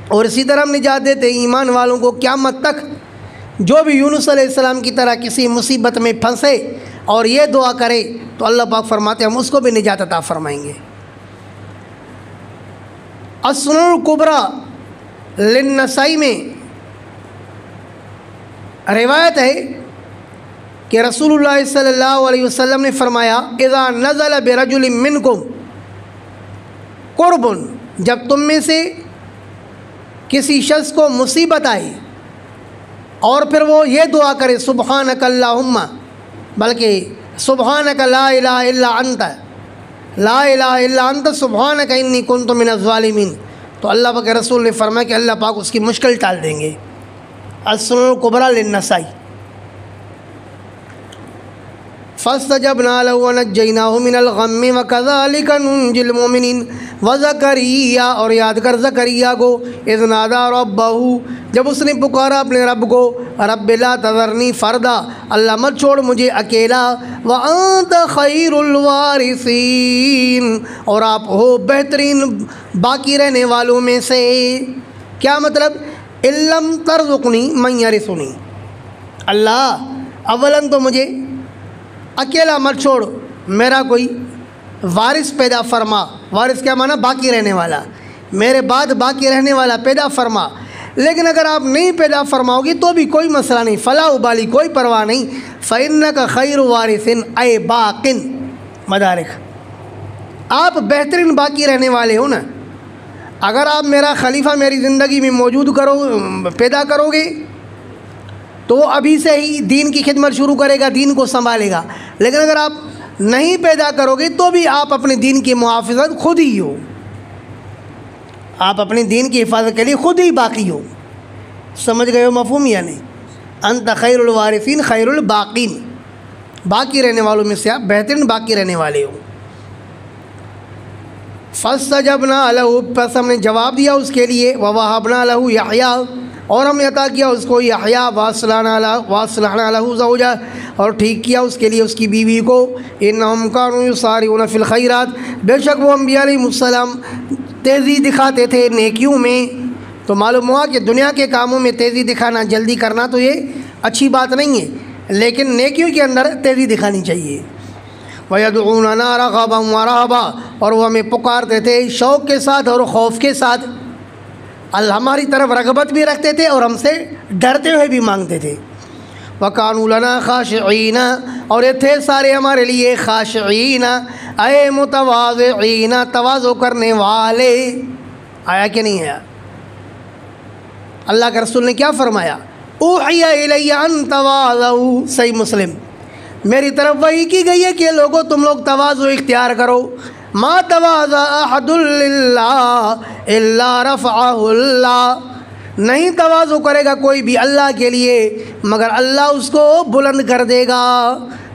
Speaker 1: اور اسی طرح ہم نجات دیتے ایمان والوں کو قیامت تک. جو بھی یونس علیہ السلام کی طرح کسی مصیبت میں پھنسے اور یہ دعا کرے تو اللہ پاک فرماتے ہیں ہم اس کو بھی نجات عطا فرمائیں گے. السنن الکبری للنسائی میں روایت ہے کہ رسول اللہ صلی اللہ علیہ وسلم نے فرمایا، اذا نزل برجل منکم قرب، جب تم میں سے کسی شخص کو مصیبت آئی اور پھر وہ یہ دعا کرے سبحانک اللہم، بلکہ سبحانک لا الہ الا انت، لا الہ الا انت سبحانک انی کنت من الظالمین، تو اللہ پاک کے رسول نے فرمایا کہ اللہ پاک اس کی مشکل ٹال دیں گے. السنن الکبری للنسائی. فاستجبنا له ونجیناہ من الغم وکذالک ننجی المؤمنین. وزکریا، اور یاد کر زکریا کو، اذ نادا ربہ، جب اس نے پکارا اپنے رب کو، رب لا تذرنی فردا، اللہ مت چھوڑ مجھے اکیلا، وانت خیر الوارثین، اور آپ ہو بہترین باقی رہنے والوں میں سے. کیا مطلب؟ ان لم ترزقنی من یرثنی، اللہ اولاً تو مجھے اکیلا مت چھوڑ، میرا کوئی وارث پیدا فرما. وارث کیا معنی؟ باقی رہنے والا، میرے بعد باقی رہنے والا پیدا فرما. لیکن اگر آپ نہیں پیدا فرماؤ گی تو بھی کوئی مسئلہ نہیں، فلا ابالی، کوئی پرواہ نہیں. فإنک خیر وارث اے باقٍ مدارک، آپ بہترین باقی رہنے والے ہو نا. اگر آپ میرا خلیفہ میری زندگی میں موجود پیدا کرو گے تو تو وہ ابھی سے ہی دین کی خدمت شروع کرے گا، دین کو سنبھالے گا. لیکن اگر آپ نہیں پیدا کرو گے تو بھی آپ اپنے دین کی محافظت خود ہی ہو، آپ اپنے دین کی حفاظت کے لیے خود ہی باقی ہو. سمجھ گئے ہو مفہوم یا نہیں؟ انت خیر الوارثین خیر الباقین، باقی رہنے والوں میں سے آپ بہترین باقی رہنے والے ہو. فاستجبنا لہ، پس ہم نے جواب دیا اس کے لیے، ووہبنا لہ یحییٰ، اور ہم نے عطا کیا اس کو یحییٰ، واصلحنا لہ زوجہ، اور ٹھیک کیا اس کے لیے اس کی بیوی کو. انہم کانوا یسارعون فی الخیرات، بے شک وہ انبیاء علیہ السلام تیزی دکھاتے تھے نیکیوں میں. تو معلوم ہوا کہ دنیا کے کاموں میں تیزی دکھانا، جلدی کرنا تو یہ اچھی بات نہیں ہے، لیکن نیکیوں کے اندر تیزی دکھانی چاہیے. وَيَدْعُونَنَا رَغَبًا وَرَهْبًا، اور وہ ہمیں پکارتے تھے شوق کے ساتھ اور خوف کے ساتھ. ہماری طرف رغبت بھی رکھتے تھے اور ہم سے ڈرتے ہوئے بھی مانگتے تھے. وَكَانُوا لَنَا خَاشِعِينَ، اور یہ تھے سارے ہمارے لیے خاشعین، اے متواضعین، تواضع کرنے والے. آیا کہ نہیں آیا؟ اللہ کے رسول نے کیا فرمایا؟ اوحی الی ان تواضعوا، صحیح مسلم، میری طرف وحی کی گئی ہے کہ لوگوں تم لوگ تواضع اختیار کرو. ما تواضع احد للہ الا رفعہ اللہ، نہیں تواضع کرے گا کوئی بھی اللہ کے لیے مگر اللہ اس کو بلند کر دے گا.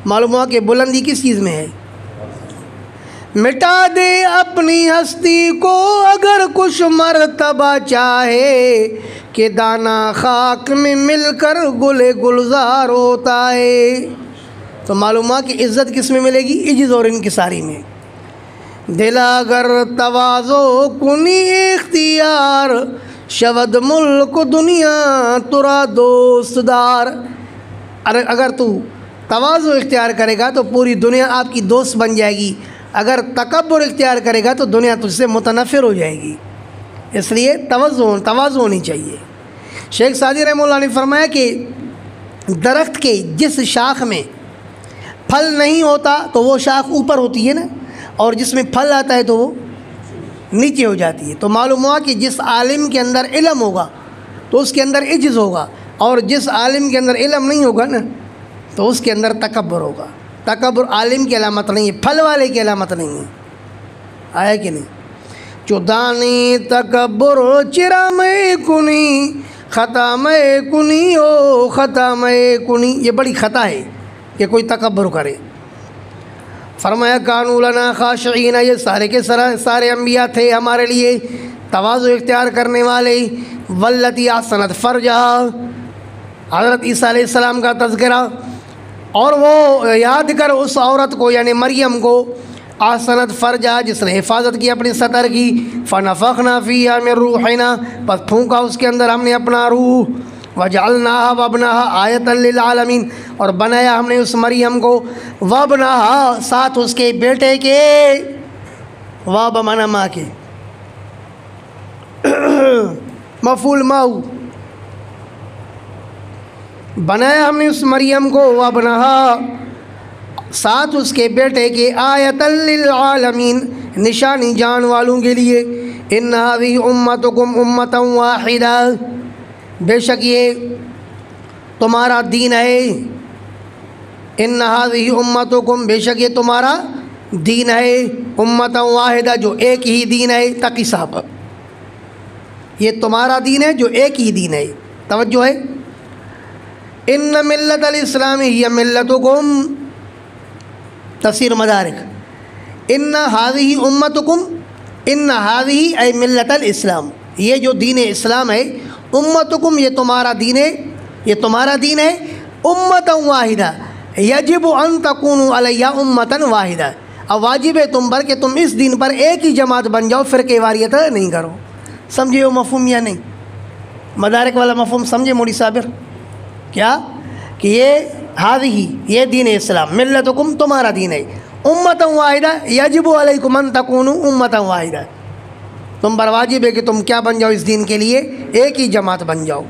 Speaker 1: معلوم ہوا کہ بلندی کس چیز میں ہے؟ مٹا دے اپنی ہستی کو اگر کچھ مرتبہ چاہے، کہ دانا خاک میں مل کر گلے گلزار ہوتا ہے. تو معلوم ہوا کہ عزت کس میں ملے گی؟ عجز اور انکساری میں. دل اگر تواضع کنی اختیار، شود ملک دنیا ترا دوست دار. اگر تو تواضع اختیار کرے گا تو پوری دنیا آپ کی دوست بن جائے گی، اگر تکبر اختیار کرے گا تو دنیا تجھ سے متنفر ہو جائے گی. اس لیے تواضع ہونی چاہیے. شیخ سعدی رحمہ اللہ نے فرمایا کہ درخت کے جس شاخ میں پھل نہیں ہوتا تو وہ شاخ اوپر ہوتی ہے نا، اور جس میں پھل آتا ہے تو وہ نیچے ہو جاتی ہے. تو معلوم ہوا کہ جس عالم کے اندر علم ہوگا تو اس کے اندر عجز ہوگا، اور جس عالم کے اندر علم نہیں ہوگا نا تو اس کے اندر تکبر ہوگا. تکبر عالم کی علامت نہیں ہے، پھل والے کی علامت نہیں ہے. آیا کہ نہیں؟ چودانی تکبر چرا میں کنی، خطا میں کنی او خطا میں کنی. یہ بڑی خطا ہے کہ کوئی تکبر کرے. فرمایا کانوا لنا خاشعین، یہ سارے کے سارے انبیاء تھے ہمارے لیے تواضع اختیار کرنے والے. واللتی احسنت فرجہا، حضرت عیسیٰ علیہ السلام کا تذکرہ، اور وہ یاد کر اس عورت کو یعنی مریم کو، احسنت فرجہا، جس نے حفاظت کی اپنی سطر کی. فنفخنا فیہا من روحنا، پس پھونکا اس کے اندر ہم نے اپنا روح. وجعلناہا وابنہا آیۃ للعالمین، اور بنایا ہم نے اس مریم کو، وابنہا ساتھ اس کے بیٹے کے، واب مانا ماں کے، مفعول ماؤ، بنایا ہم نے اس مریم کو، وابنہا ساتھ اس کے بیٹے کے، آیۃ للعالمین، نشانی جان والوں کے لیے. ان هذه امتکم امۃ واحدہ، بے شک یہ تمہارا دین ہے. ان هذه امتکم، بے شک یہ تمہارا دین ہے، امۃ واحدہ، جو ایک ہی دین ہے. تقی صاحب، یہ تمہارا دین ہے جو ایک ہی دین ہے. توجہ ہے. ان ملت الاسلام ہی ملتکم، تفسیر مدارک. ان هذه امتکم، ان هذه ای ملت الاسلام، یہ جو دین اسلام ہے، امتکم یہ تمہارا دین ہے، یہ تمہارا دین ہے. امتا واحدہ، یجب ان تکونوا علی امتا واحدہ، اب واجب ہے تم پر کہ تم اس دین پر ایک ہی جماعت بن جاؤ، فرقے واریت نہیں کرو. سمجھے وہ مفہوم یا نہیں؟ مدارک والا مفہوم سمجھے مولی صابر؟ کیا کہ یہ دین اسلام، ملتکم تمہارا دین ہے، امتا واحدہ یجب علیکم ان تکونوا امتا واحدہ، تم پر واجب ہے کہ تم کیا بن جاؤ اس دین کے لیے؟ ایک ہی جماعت بن جاؤ.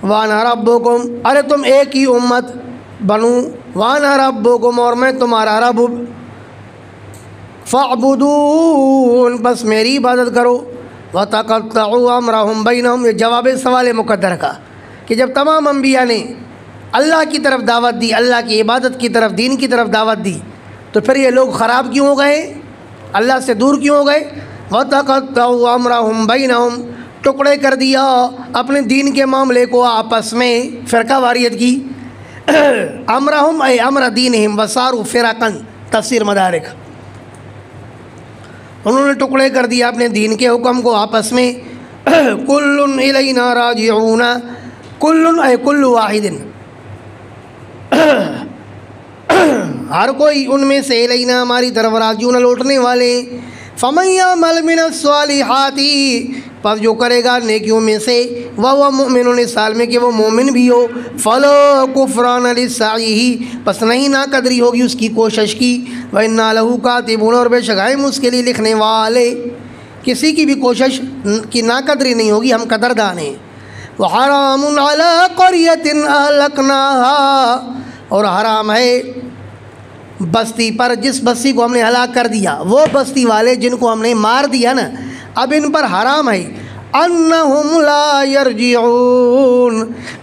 Speaker 1: وانا ربکم، ارے تم ایک ہی امت بنو، وانا ربکم، اور میں تمہارا رب. فاعبدون، بس میری عبادت کرو. وتقطعوا امرهم بینہم، یہ جواب سوال مقدر کا. کہ جب تمام انبیاء نے اللہ کی طرف دعوت دی، اللہ کی عبادت کی طرف، دین کی طرف دعوت دی، تو پھر یہ لوگ خراب کیوں ہو گئے؟ اللہ سے دور کیوں ہو گئے؟ وَتَقَطَّعُوا أَمْرَهُمْ بَيْنَهُمْ، ٹکڑے کر دیا اپنے دین کے معاملے کو آپس میں، فرقہ واریت کی۔ امرہم اے امر دینہم وصاروا فرقا، تفسیر مدارک، انہوں نے ٹکڑے کر دیا اپنے دین کے حکم کو آپس میں۔ کل الینا راجعون، کل اے کل واحد، ہر کوئی ان میں سے الینا ہماری طرف راجعون لوٹنے والے۔ فمن یعمل من الصالحات، پس جو کرے گا نیکیوں میں سے، وہو مؤمن، اس حال میں کہ وہ مومن بھی ہو، فلا کفران لسعیہ، پس نہیں ناقدری ہوگی اس کی کوشش کی، وَإِنَّا لَهُ كَاتِبُونَ، اور بے شک ہم اس کے لیے لکھنے والے، کسی کی بھی کوشش کی ناقدری نہیں ہوگی، ہم قدردان ہیں۔ وَحَرَامٌ عَلَىٰ قَرْيَةٍ أَهْلَكْنَاهَا، اور حرام ہے بستی پر جس بستی کو ہم نے ہلاک کر دیا، وہ بستی والے جن کو ہم نے مار دیا نا، اب ان پر حرام ہے۔ انہم لا یرجعون،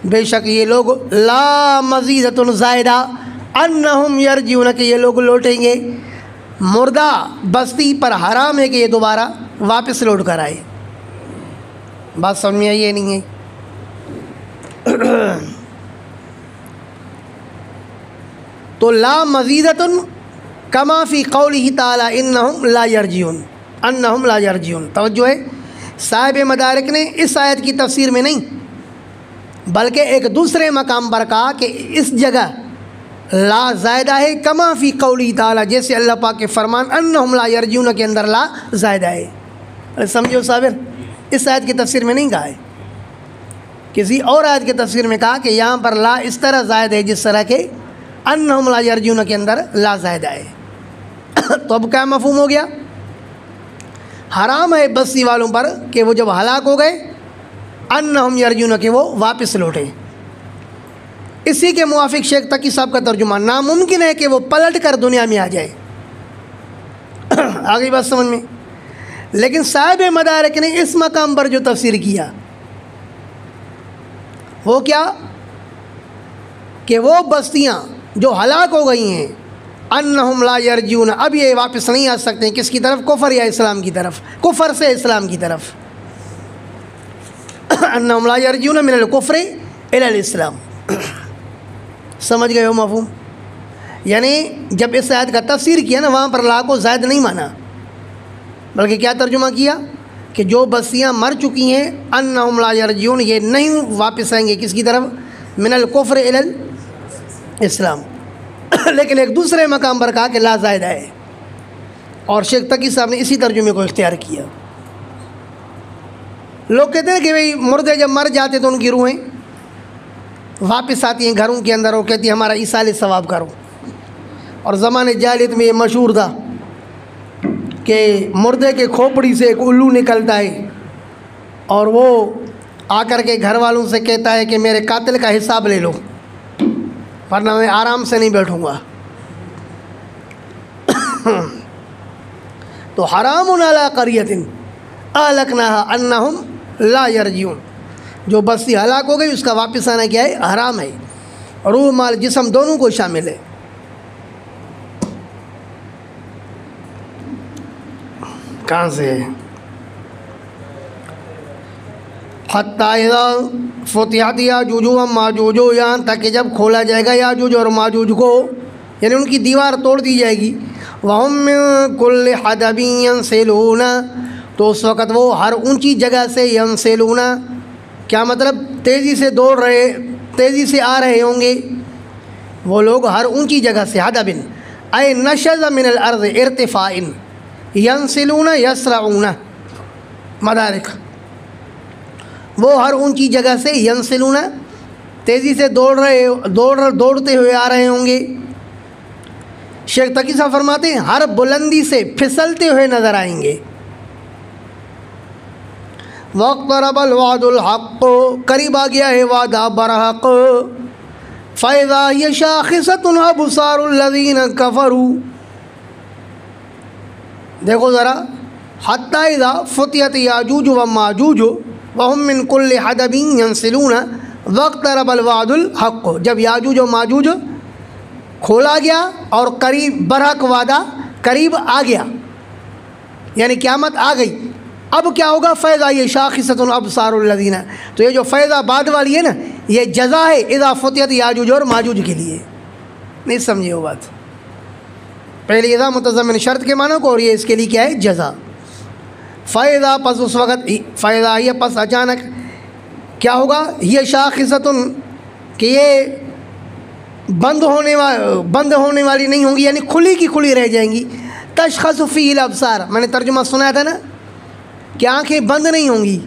Speaker 1: بے شک یہ لوگ، لا مزیدۃ زائدہ، انہم یرجعون، کہ یہ لوگ لوٹیں گے۔ مردہ بستی پر حرام ہے کہ یہ دوبارہ واپس لوٹ کر آئے۔ بات سمجھ میں آئی یہ نہیں ہے؟ تو لا مزیدۃ کما فی قولہ تعالی انہم لا یرجعون، انہم لا یرجعون، توجہ ہے، صاحب مدارک نے اس آیت کی تفسیر میں نہیں بلکہ ایک دوسرے مقام پر کہا کہ اس جگہ لا زائدہ ہے کما فی قولہ تعالی، جیسے اللہ پاک کے فرمان انہم لا یرجعون کے اندر لا زائدہ ہے۔ سمجھو صابر، اس آیت کی تفسیر میں نہیں کہا ہے، کسی اور آیت کی تفسیر میں کہا کہ یہاں پر لا اس طرح زائد ہے جس طرح کہ انہم لا یرجعون کے اندر لا زائدہ ہے۔ تو اب کیا مفہوم ہو گیا؟ حرام ہے بستی والوں پر کہ وہ جب ہلاک ہو گئے، انہم یرجعون، کہ وہ واپس لوٹیں۔ اسی کے موافق شیخ تقی صاحب کا ترجمہ، ناممکن ہے کہ وہ پلٹ کر دنیا میں آ جائے۔ آگئی بات سمجھ میں؟ لیکن صاحب مدارک نے اس مقام پر جو تفسیر کیا وہ کیا کہ وہ بستیاں جو ہلاک ہو گئی ہیں، انہم لا یرجعون، اب یہ واپس نہیں آ سکتے ہیں، کس کی طرف؟ کفر یا اسلام کی طرف، کفر سے اسلام کی طرف۔ انہم لا یرجعون من الکفر الی الاسلام، سمجھ گئے ہو مفہوم؟ یعنی جب اس آیت کا تفسیر کیا نا، وہاں پر لا کو زائد نہیں مانا بلکہ کیا ترجمہ کیا کہ جو بستیاں مر چکی ہیں، انہم لا یرجعون، یہ نہیں واپس آئیں گے، کس کی طرف؟ من الکفر الی الاسلام۔ لیکن ایک دوسرے مقام پر کہا کہ لا زائدہ ہے، اور شیخ تقی صاحب نے اسی ترجمے کو اختیار کیا۔ لوگ کہتے ہیں کہ بھئی مردے جب مر جاتے تو ان کی روحیں واپس آتی ہیں گھروں کے اندر، اور کہتی ہیں ہمارا ایصال ثواب کرو۔ اور زمانے جاہلیت میں یہ مشہور تھا کہ مردے کے کھوپڑی سے ایک الو نکلتا ہے، اور وہ آ کر کے گھر والوں سے کہتا ہے کہ میرے قاتل کا حساب لے لو ورنہ میں آرام سے نہیں بیٹھوں گا۔ تو حرام علی قریۃ اہلکناہا انہم لا یرجعون، جو بستی ہلاک ہو گئی اس کا واپس آنا کیا ہے؟ حرام ہے، روح مال جسم دونوں کو شامل ہے۔ کہاں سے ہے؟ حتیٰ اذا فتحت یاجوج و ماجوج، یہاں تک کہ جب کھولا جائے گا یاجوج اور ماجوج کو، یعنی ان کی دیوار توڑ دی جائے گی۔ وَهُم مِّن كُلِّ حَدَبٍ يَنْسِلُونَ، تو اس وقت وہ ہر اونچی جگہ سے، ینسلون کیا مطلب؟ تیزی سے دوڑ رہے، تیزی سے آ رہے ہوں گے وہ لوگ ہر اونچی جگہ سے۔ حدب اے نشز من الارض ارتفاع، ینسلون یسرعون، مدارک، وہ ہر اونچی جگہ سے، ینسلون تیزی سے دوڑتے ہوئے آ رہے ہوں گے۔ شیخ تقی صاحب فرماتے ہیں ہر بلندی سے پھسلتے ہوئے نظر آئیں گے۔ وَاقْتَرَبَ الْوَعْدُ الْحَقُّ، قریب آ گیا ہے وعدہ برحق۔ فَإِذَا هِيَ شَاخِصَةٌ أَبْصَارُ الَّذِينَ كَفَرُوا، دیکھو ذرا، حتیٰ اذا فتحت یاجوج و ماجوج وهم من كل حدب ينسلون، وَاقْتَرَبَ الْوَعْدُ الْحَقُّ، جب یاجوج و ماجوج کھولا گیا اور قریب برحق وعدہ قریب آ گیا، یعنی قیامت آ گئی، اب کیا ہوگا؟ فَإِذَا هِيَ شَاخِصَةٌ أَبْصَارُ الَّذِينَ، تو یہ جو فیضا بعد والی ہے نا، یہ جزا ہے اذا فتحت یاجوج اور ماجوج کے لیے. نہیں سمجھے وہ بات؟ پہلے اذا متضمن شرط کے معنی کو، اور یہ اس کے لیے کیا ہے؟ جزا. فَإِذَا، پس اس وقت، فَإِذَا ہِيَ، پس اچانک کیا ہوگا؟ یہ شاخصۃ، کہ یہ بند ہونے والی نہیں ہوں گی، یعنی کھلی کی کھلی رہ جائیں گی. تشخص فیہ الابصار، میں نے ترجمہ سنا تھا نا کہ آنکھیں بند نہیں ہوں گی،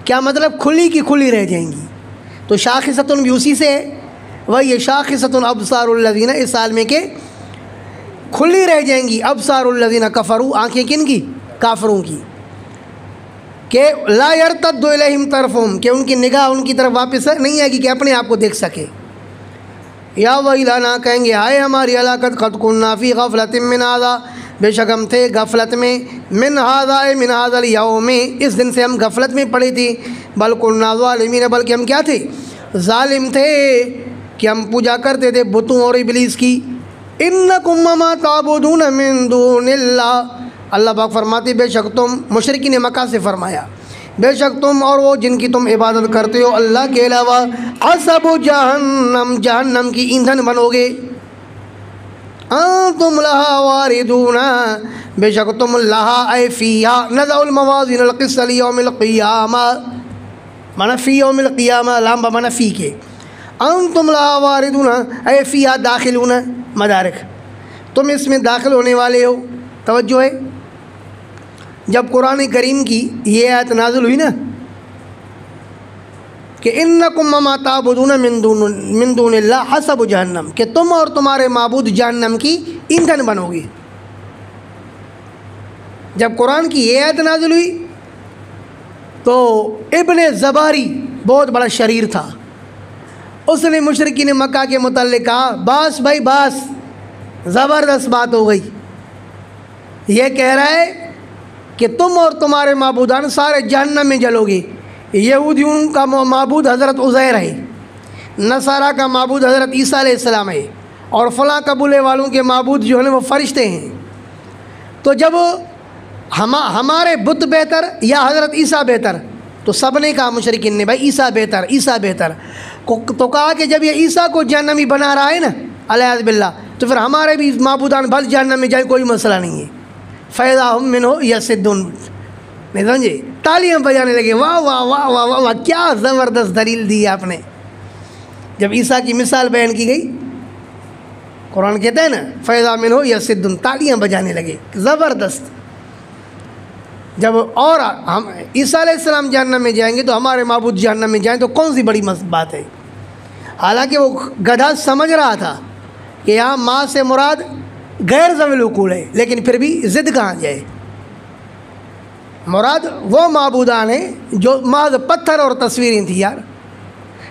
Speaker 1: کیا مطلب؟ کھلی کی کھلی رہ جائیں گی. تو شاخصۃ بھی اسی سے ہے، وہی شاخصۃ ابصار الذین، اس حال میں کہ کھلی رہ جائیں گی ابصار الذین کفروا، آنکھیں کن کی؟ کافروں کی. کہ لا یرتد الیہم طرفہم، کہ ان کی نگاہ ان کی طرف واپس نہیں آئے گی کہ اپنے آپ کو دیکھ سکے. یا ویلنا، کہیں گے ہائے ہماری ہلاکت، قد کنا فی غفلۃ من ھذا، بے شک ہم تھے غفلت میں، من ھذا من ھذا الیوم، اس دن سے ہم غفلت میں پڑے تھے. بل کنا ظالمین، بلکہ ہم کیا تھے؟ ظالم تھے، کہ ہم پوجا کرتے تھے بتوں اور ابلیس کی. انکم ما تعبدون من دون اللہ، اللہ پاک فرماتے بے شک تم، مشرکین مکہ سے فرمایا، بے شک تم اور وہ جن کی تم عبادت کرتے ہو اللہ کے علاوہ، حسب جہنم، جہنم کی ایندھن بنو گے. انتم لہا واردون، بے شک تم لہا اے فیہا، نضع الموازین القسط لیوم القیامہ، مانا فی یوم القیامہ، لام بمانا فی کے. انتم لہا واردون، اے فیہا داخلون، مدارک، تم اس میں داخل ہونے والے ہو. توجہ ہے، جب قرآن کریم کی یہ آیت نازل ہوئی نا کہ انکم ما تعبدون من دون اللہ حسب جہنم، کہ تم اور تمہارے معبود جہنم کی ایندھن بنو گے. جب قرآن کی یہ آیت نازل ہوئی تو ابن زباری بہت بڑا شریر تھا، اس نے مشرکین مکہ کے متعلق کہا باس بھائی باس، زبردست بات ہو گئی. یہ کہہ رہا ہے کہ تم اور تمہارے معبودان سارے جہنم میں جلو گے. یہودیوں کا معبود حضرت عزیر ہے، نصارہ کا معبود حضرت عیسیٰ علیہ السلام ہے، اور فلاں قبیلے والوں کے معبود جو ہیں وہ فرشتے ہیں. تو جب ہمارے بت بہتر یا حضرت عیسیٰ بہتر، تو سب نے کہا مشرکین نے بھائی عیسیٰ بہتر، عیسیٰ بہتر. تو کہا کہ جب یہ عیسیٰ کو جہنمی بنا رہا ہے نا علیہ باللہ، تو پھر ہمارے بھی معبودان بھل جہنم میں جائے، کوئی مسئلہ نہیں ہے. فَإِذَا هُم مِّنْهُ يَصِدُّونَ، نہیں سمجھے؟ تالیاں بجانے لگے، واہ واہ واہ واہ واہ واہ، کیا زبردست دلیل دی آپ نے. جب عیسیٰ کی مثال بیان کی گئی، قرآن کہتا ہے نا فَإِذَا مِّنْهُ يَصِدُّونَ، تالیاں بجانے لگے، زبردست. جب اور ہم عیسیٰ علیہ السلام جہنم میں جائیں گے تو ہمارے معبود جہنم میں جائیں تو کون سی بڑی بات ہے. حالانکہ وہ گدھا سمجھ رہا تھا کہ یہاں ماں سے مراد غیر ذوی العقول ہے، لیکن پھر بھی ضد کہاں جائے. مراد وہ معبودان ہیں جو محض پتھر اور تصویریں تھیں یار،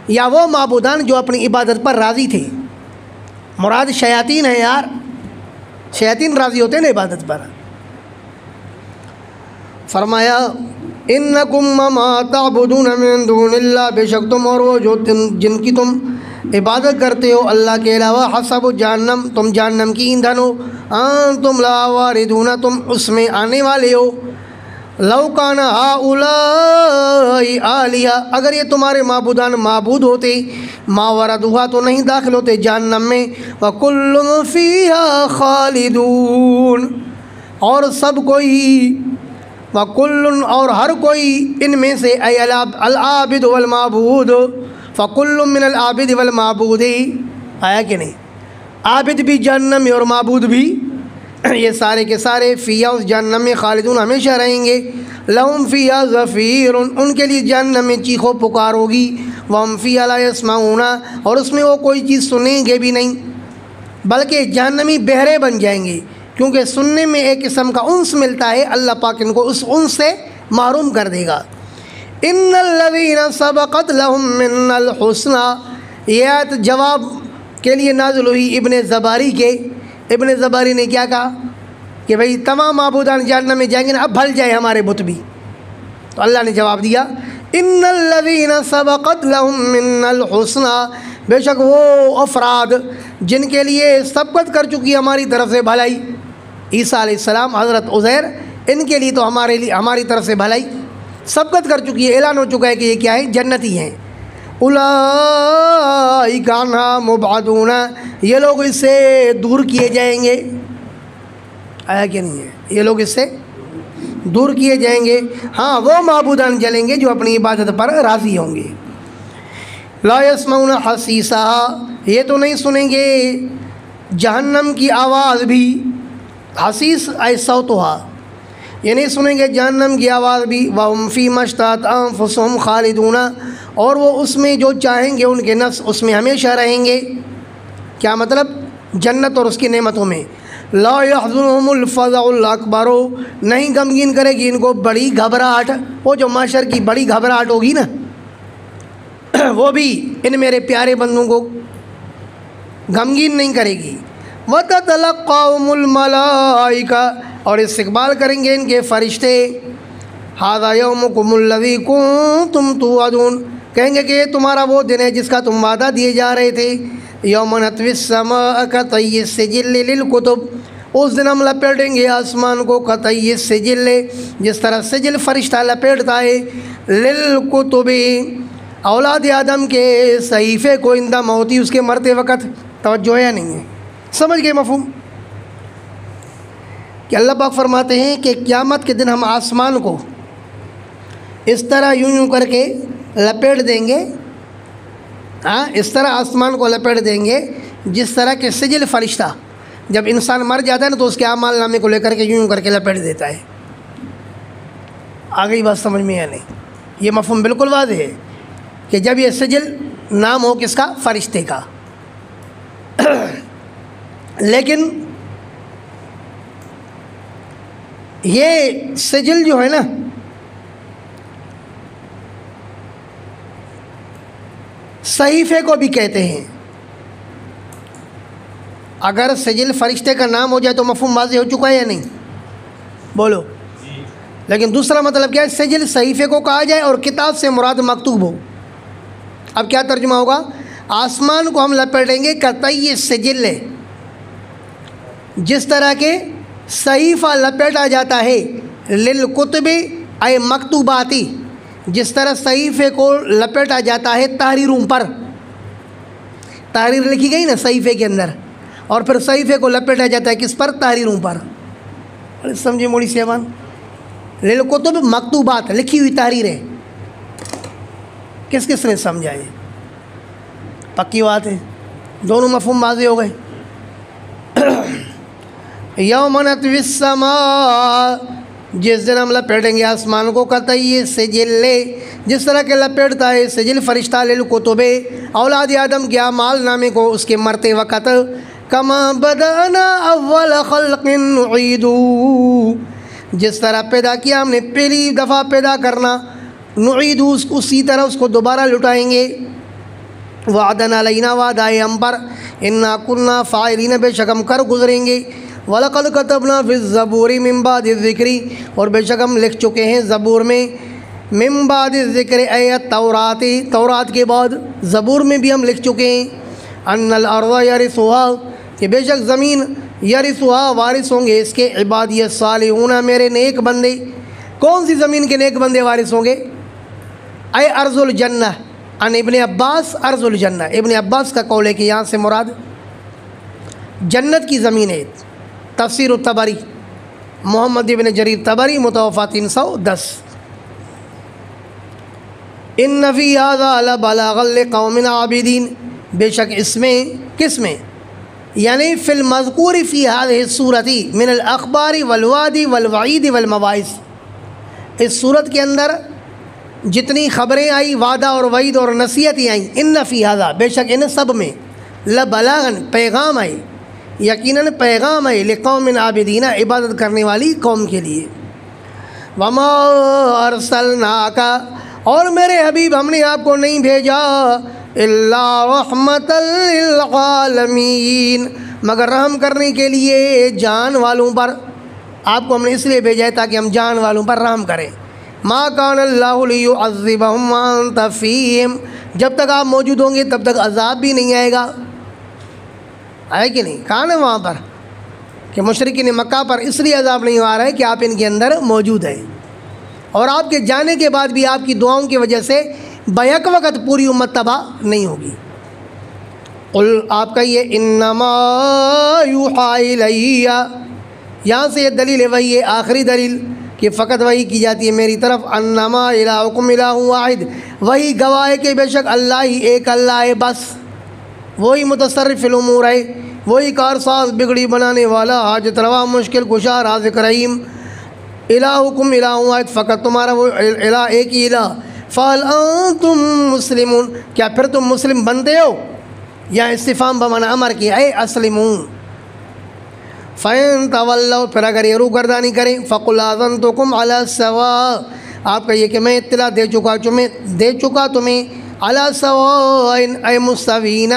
Speaker 1: یا وہ معبودان جو اپنی عبادت پر راضی تھے. مراد شیاطین ہیں یار، شیاطین راضی ہوتے ہیں نا عبادت پر. فرمایا انکم ما تعبدون من دون اللہ، بے شک تم اور وہ جو جن کی تم عبادت کرتے ہو اللہ کے علاوہ، حسب جہنم، تم جہنم کی ایندھن ہو. انتم لا واردون، تم اس میں آنے والے ہو. لو کان ہؤلاء آلہہ، اگر یہ تمہارے معبودان معبود ہوتے، ما وردوہا، تو نہیں داخل ہوتے جہنم میں. وکل فیہا خالدون، اور سب کوئی، وکل، اور ہر کوئی ان میں سے، اے العابد والمعبود، فکل من العابد والمعبود، آیا کہ نہیں؟ عابد بھی جہنم میں اور معبود بھی، یہ سارے کے سارے فیہا، اس جہنم میں، خالدون، ہمیشہ رہیں گے. لہم فیہا زفیر، ان کے لیے جہنم میں چیخ و پکار ہوگی. وہم فیہا لا یسمعون، اور اس میں وہ کوئی چیز سنیں گے بھی نہیں، بلکہ جہنمی بہرے بن جائیں گے، کیونکہ سننے میں ایک قسم کا انس ملتا ہے، اللہ پاک ان کو اس انس سے محروم کر دے گا. ان الذین سبقت لہم من الحسنى، یہ آیت جواب کے لیے نازل ہوئی ابن زباری کے. ابن زباری نے کیا کہا کہ بھئی تمام معبودان جہنم میں جائیں گے نا، اب بھل جائے ہمارے بت بھی. تو اللہ نے جواب دیا ان الذین سبقت لہم من الحسنى، بے شک وہ افراد جن کے لیے سبقت کر چکی ہماری طرف سے بھلائی، عیسیٰ علیہ السلام، حضرت عزیر، ان کے لیے تو ہماری طرف سے بھلائی سبقت کر چکی ہے، اعلان ہو چکا ہے کہ یہ کیا ہے، جنتی ہیں۔ اولئک عنہا مبعدون، یہ لوگ اس سے دور کیے جائیں گے، آیا کہ نہیں ہے، یہ لوگ اس سے دور کیے جائیں گے، ہاں وہ معبودان جلیں گے جو اپنی عبادت پر راضی ہوں گے۔ لا یسمعون حسیسها، یہ تو نہیں سنیں گے جہنم کی آواز بھی، حسیس ای صوتها، یہ نہیں سنیں گے جہنم کی آواز بھی، وَهُمْ فِي مَا اشْتَهَتْ أَنفُسُهُمْ خَالِدُونَ، اور وہ اس میں جو چاہیں گے ان کے نفس اس میں ہمیشہ رہیں گے۔ کیا مطلب؟ جنت اور اس کی نعمتوں میں۔ لا يحزنهم الفزع الاکبر، نہیں غمگین کرے گی ان کو بڑی گھبراہٹ، وہ جو محشر کی بڑی گھبراہٹ ہوگی نا وہ بھی ان میرے پیارے بندوں کو غمگین نہیں کرے گی۔ وَتَتَلَقَّاهُمُ الْمَلَائِكَةُ، اور استقبال کریں گے ان کے فرشتے، هَذَا يَوْمُكُمُ الَّذِي كُنتُمْ تُوعَدُونَ، کہیں گے کہ یہ تمہارا وہ دن ہے جس کا تم وعدہ دیے جا رہے تھے۔ یوم نطوی السماء کطی السجل للکتب، اس دن ہم لپیٹیں گے آسمان کو کطی السجل، جس طرح سجل فرشتہ لپیٹتا ہے، للکتب، اولاد آدم کے صحیفے کو عند موتی، اس کے مرتے وقت۔ توجہ ہے یا نہیں ہے؟ سمجھ گئے مفہوم؟ کہ اللہ پاک فرماتے ہیں کہ قیامت کے دن ہم آسمان کو اس طرح یوں کر کے لپیٹ دیں گے، ہاں اس طرح آسمان کو لپیٹ دیں گے جس طرح کہ سجل فرشتہ جب انسان مر جاتا ہے نا تو اس کے اعمال نامے کو لے کر کے یوں کر کے لپیٹ دیتا ہے۔ آگئی بات سمجھ میں یا نہیں؟ یہ مفہوم بالکل واضح ہے کہ جب یہ سجل نام ہو کس کا؟ فرشتے کا۔ لیکن یہ سجل جو ہے نا صحیفے کو بھی کہتے ہیں۔ اگر سجل فرشتے کا نام ہو جائے تو مفہوم واضح ہو چکا ہے یا نہیں؟ بولو۔ لیکن دوسرا مطلب کیا ہے؟ سجل صحیفے کو کہا جائے اور کتاب سے مراد مکتوب ہو۔ اب کیا ترجمہ ہوگا؟ آسمان کو ہم لپیٹیں گے کطی سجل، جس طرح کے صحیفہ لپیٹا جاتا ہے، للکتب اے مکتوباتی، جس طرح صحیفے کو لپیٹا جاتا ہے تحریروں پر، تحریر لکھی گئی نا صحیفے کے اندر، اور پھر صحیفے کو لپیٹا جاتا ہے کس پر؟ تحریروں پر۔ سمجھے موڑی صاحبان؟ للکتب مکتوبات، لکھی ہوئی تحریریں۔ کس کس نے سمجھا؟ یہ پکی بات ہے، دونوں مفہوم واضح ہو گئے۔ یوم نطوی السماء، جس دن ہم لپیٹیں گے آسمان کو کطی سجل، جس طرح کے لپیٹتا ہے سجل فرشتہ للکتب، اولاد آدم کے اعمال نامے کو اس کے مرتے وقت، کما بدأنا اول خلق نعید، جس طرح پیدا کیا ہم نے پہلی دفعہ پیدا کرنا، نعید اسی طرح اس کو دوبارہ لٹائیں گے۔ وعدن علینا، وعدہ ہے ہم پر، انا کنا فاعلین، بے شک ہم کر گزریں گے۔ وَلَقَدْ كَتَبْنَا فِي الزَّبُورِ مِن بَعْدِ الذِّكْرِ، اور بے شک ہم لکھ چکے ہیں زبور میں، من بعد الذکر اے التورات، تورات کے بعد زبور میں بھی ہم لکھ چکے ہیں، ان الارض یرثها، کہ بے شک زمین یرثها وارث ہوں گے اس کے عبادی الصالحون، میرے نیک بندے۔ کون سی زمین کے نیک بندے وارث ہوں گے؟ اے ارض الجنہ، ان ابن عباس ارض الجنہ، ابن عباس کا قول ہے کہ یہاں سے مراد جنت کی زمین ہے۔ تفسیر الطبری، محمد ابن جریر طبری، متوفی 310۔ ان فی ھذا لبلاغا لقوم عابدین، بے شک اس میں، کس میں؟ یعنی فی المذکور فی ھذہ السورۃ من الاخبار والوعد والوعید والمواعظ، اس صورت کے اندر جتنی خبریں آئی، وعدہ اور وعید اور نصیحتیں آئیں، ان فی ھذا، بے شک ان سب میں، لبلاغا پیغام آئے، یقیناً پیغام ہے، لقوم عابدین، عبادت کرنے والی قوم کے لیے۔ وما ارسلناک، اور میرے حبیب ہم نے آپ کو نہیں بھیجا، الا رحمۃ للعالمین، مگر رحم کرنے کے لیے جان والوں پر۔ آپ کو ہم نے اس لیے بھیجا ہے تاکہ ہم جان والوں پر رحم کریں، ما کان اللہ لیعذبہم وانت فیہم، جب تک آپ موجود ہوں گے تب تک عذاب بھی نہیں آئے گا. آئے کہ نہیں؟ کہا نا وہاں پر کہ مشرکین مکہ پر اس لیے عذاب نہیں آ رہا ہے کہ آپ ان کے اندر موجود ہیں، اور آپ کے جانے کے بعد بھی آپ کی دعاؤں کی وجہ سے بیک وقت پوری امت تباہ نہیں ہوگی. قل، آپ کہیے انما یوحی الیہ، یہاں سے یہ دلیل ہے وہی ہے، آخری دلیل کہ فقط وہی کی جاتی ہے میری طرف. انما الہکم الہ واحد، وہی گواہ ہے کہ بے شک اللہ ہی ایک اللہ ہے، بس وہی متصرف الامور ہے، وہی کارساز بگڑی بنانے والا، حاجت روا، مشکل کشا، رازق رحیم. الہکم الہ واحد، فقط تمہارا وہ الہ ایک ہی الہ. فہل انتم مسلمون، کیا پھر تم مسلم بنتے ہو؟ یا استفہام بمعنی امر کی، اے اسلمون. فَإِن تَوَلَّوْا، پھر اگر یہ روگردانی کریں، فَقُلْ آذَنْتُكُمْ عَلَى السَّوَاءِ، آپ کہیے کہ میں اطلاع دے چکا تمہیں عَلَى السَّوَاءِ، اے مستوین،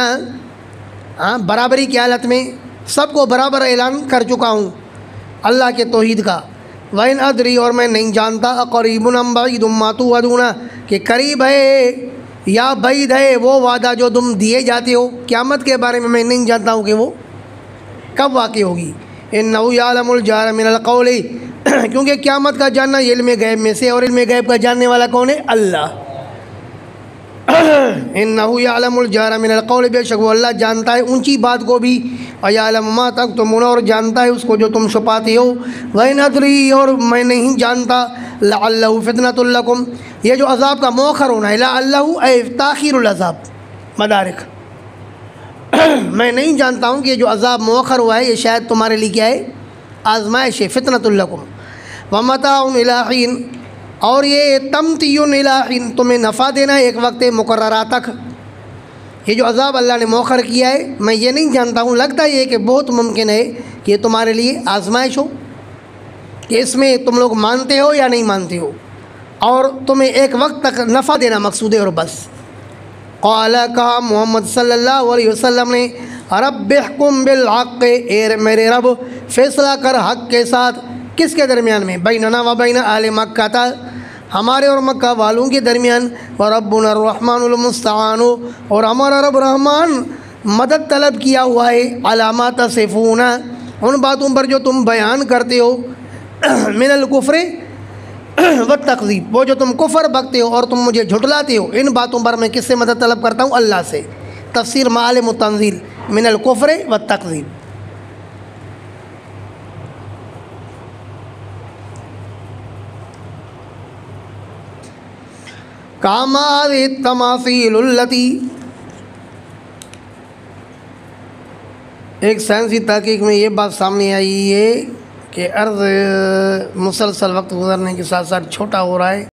Speaker 1: برابری کی حالت میں سب کو برابر اعلان کر چکا ہوں اللہ کے توحید کا. وَإِنْ أَدْرِي، اور میں نہیں جانتا، أَقَرِيبٌ أَمْ بَعِيدٌ مَا تُوعَدُونَ، کہ قریب ہے یا بعید ہے وہ وعدہ جو تم دیے جاتے ہو. قیامت کے بارے میں نہیں جانتا ہوں کہ وہ کب واقع ہوگی. إِنَّهُ يَعْلَمُ الْجَهْرَ مِنَ الْقَوْلِ، کیونکہ قیامت کا جاننا یہ علم غیب میں سے، اور علم غیب کا جاننے والا کون ہے؟ اللہ. إِنَّهُ يَعْلَمُ الْجَهْرَ مِنَ الْقَوْلِ، بے شک وہ اللہ جانتا ہے اونچی بات کو بھی، وَيَعْلَمُ مَا تَكْتُمُونَ، اور جانتا ہے اس کو جو تم چھپاتے ہو. وَإِنْ أَدْرِي، اور میں نہیں جانتا، لَعَلَّهُ فِتْنَةٌ لَكُمْ، یہ جو عذاب کا مؤخر ہونا ہے، لَعَلَّهُ اے تاخیر العذاب، مدارک، میں نہیں جانتا ہوں کہ یہ جو عذاب مؤخر ہوا ہے یہ شاید تمہارے لیے کیا ہے؟ آزمائش ہے. فتنۃ لکم ومتاع الی حین، اور یہ تمتیع الی حین، تمہیں نفع دینا ہے ایک وقت مقررہ تک. یہ جو عذاب اللہ نے مؤخر کیا ہے میں یہ نہیں جانتا ہوں، لگتا ہے کہ بہت ممکن ہے کہ یہ تمہارے لیے آزمائش ہو، کہ اس میں تم لوگ مانتے ہو یا نہیں مانتے ہو، اور تمہیں ایک وقت تک نفع دینا مقصود ہے اور بس. قال، کہا محمد صلی اللہ علیہ وسلم نے، رب احکم بالحق، اے میرے رب فیصلہ کر حق کے ساتھ. کس کے درمیان میں؟ بیننا و بین اہل مکہ تھا، ہمارے اور مکہ والوں کے درمیان. وربنا الرحمن المستعان، اور ہمارا رب رحمان مدد طلب کیا ہوا ہے. علامات تصفون، ان باتوں پر جو تم بیان کرتے ہو، من الکفر والتکذیب، وہ جو تم کفر بکتے ہو اور تم مجھے جھٹلاتے ہو، ان باتوں پر میں کس سے مدد طلب کرتا ہوں؟ اللہ سے. تفسیر معالم التنزیل، من الکفر والتکذیب. کما التماثیل التی، ایک سائنسی تحقیق میں یہ بات سامنے آئی ہے کہ ارض مسلسل وقت گزرنے کے ساتھ ساتھ چھوٹا ہو رہا ہے.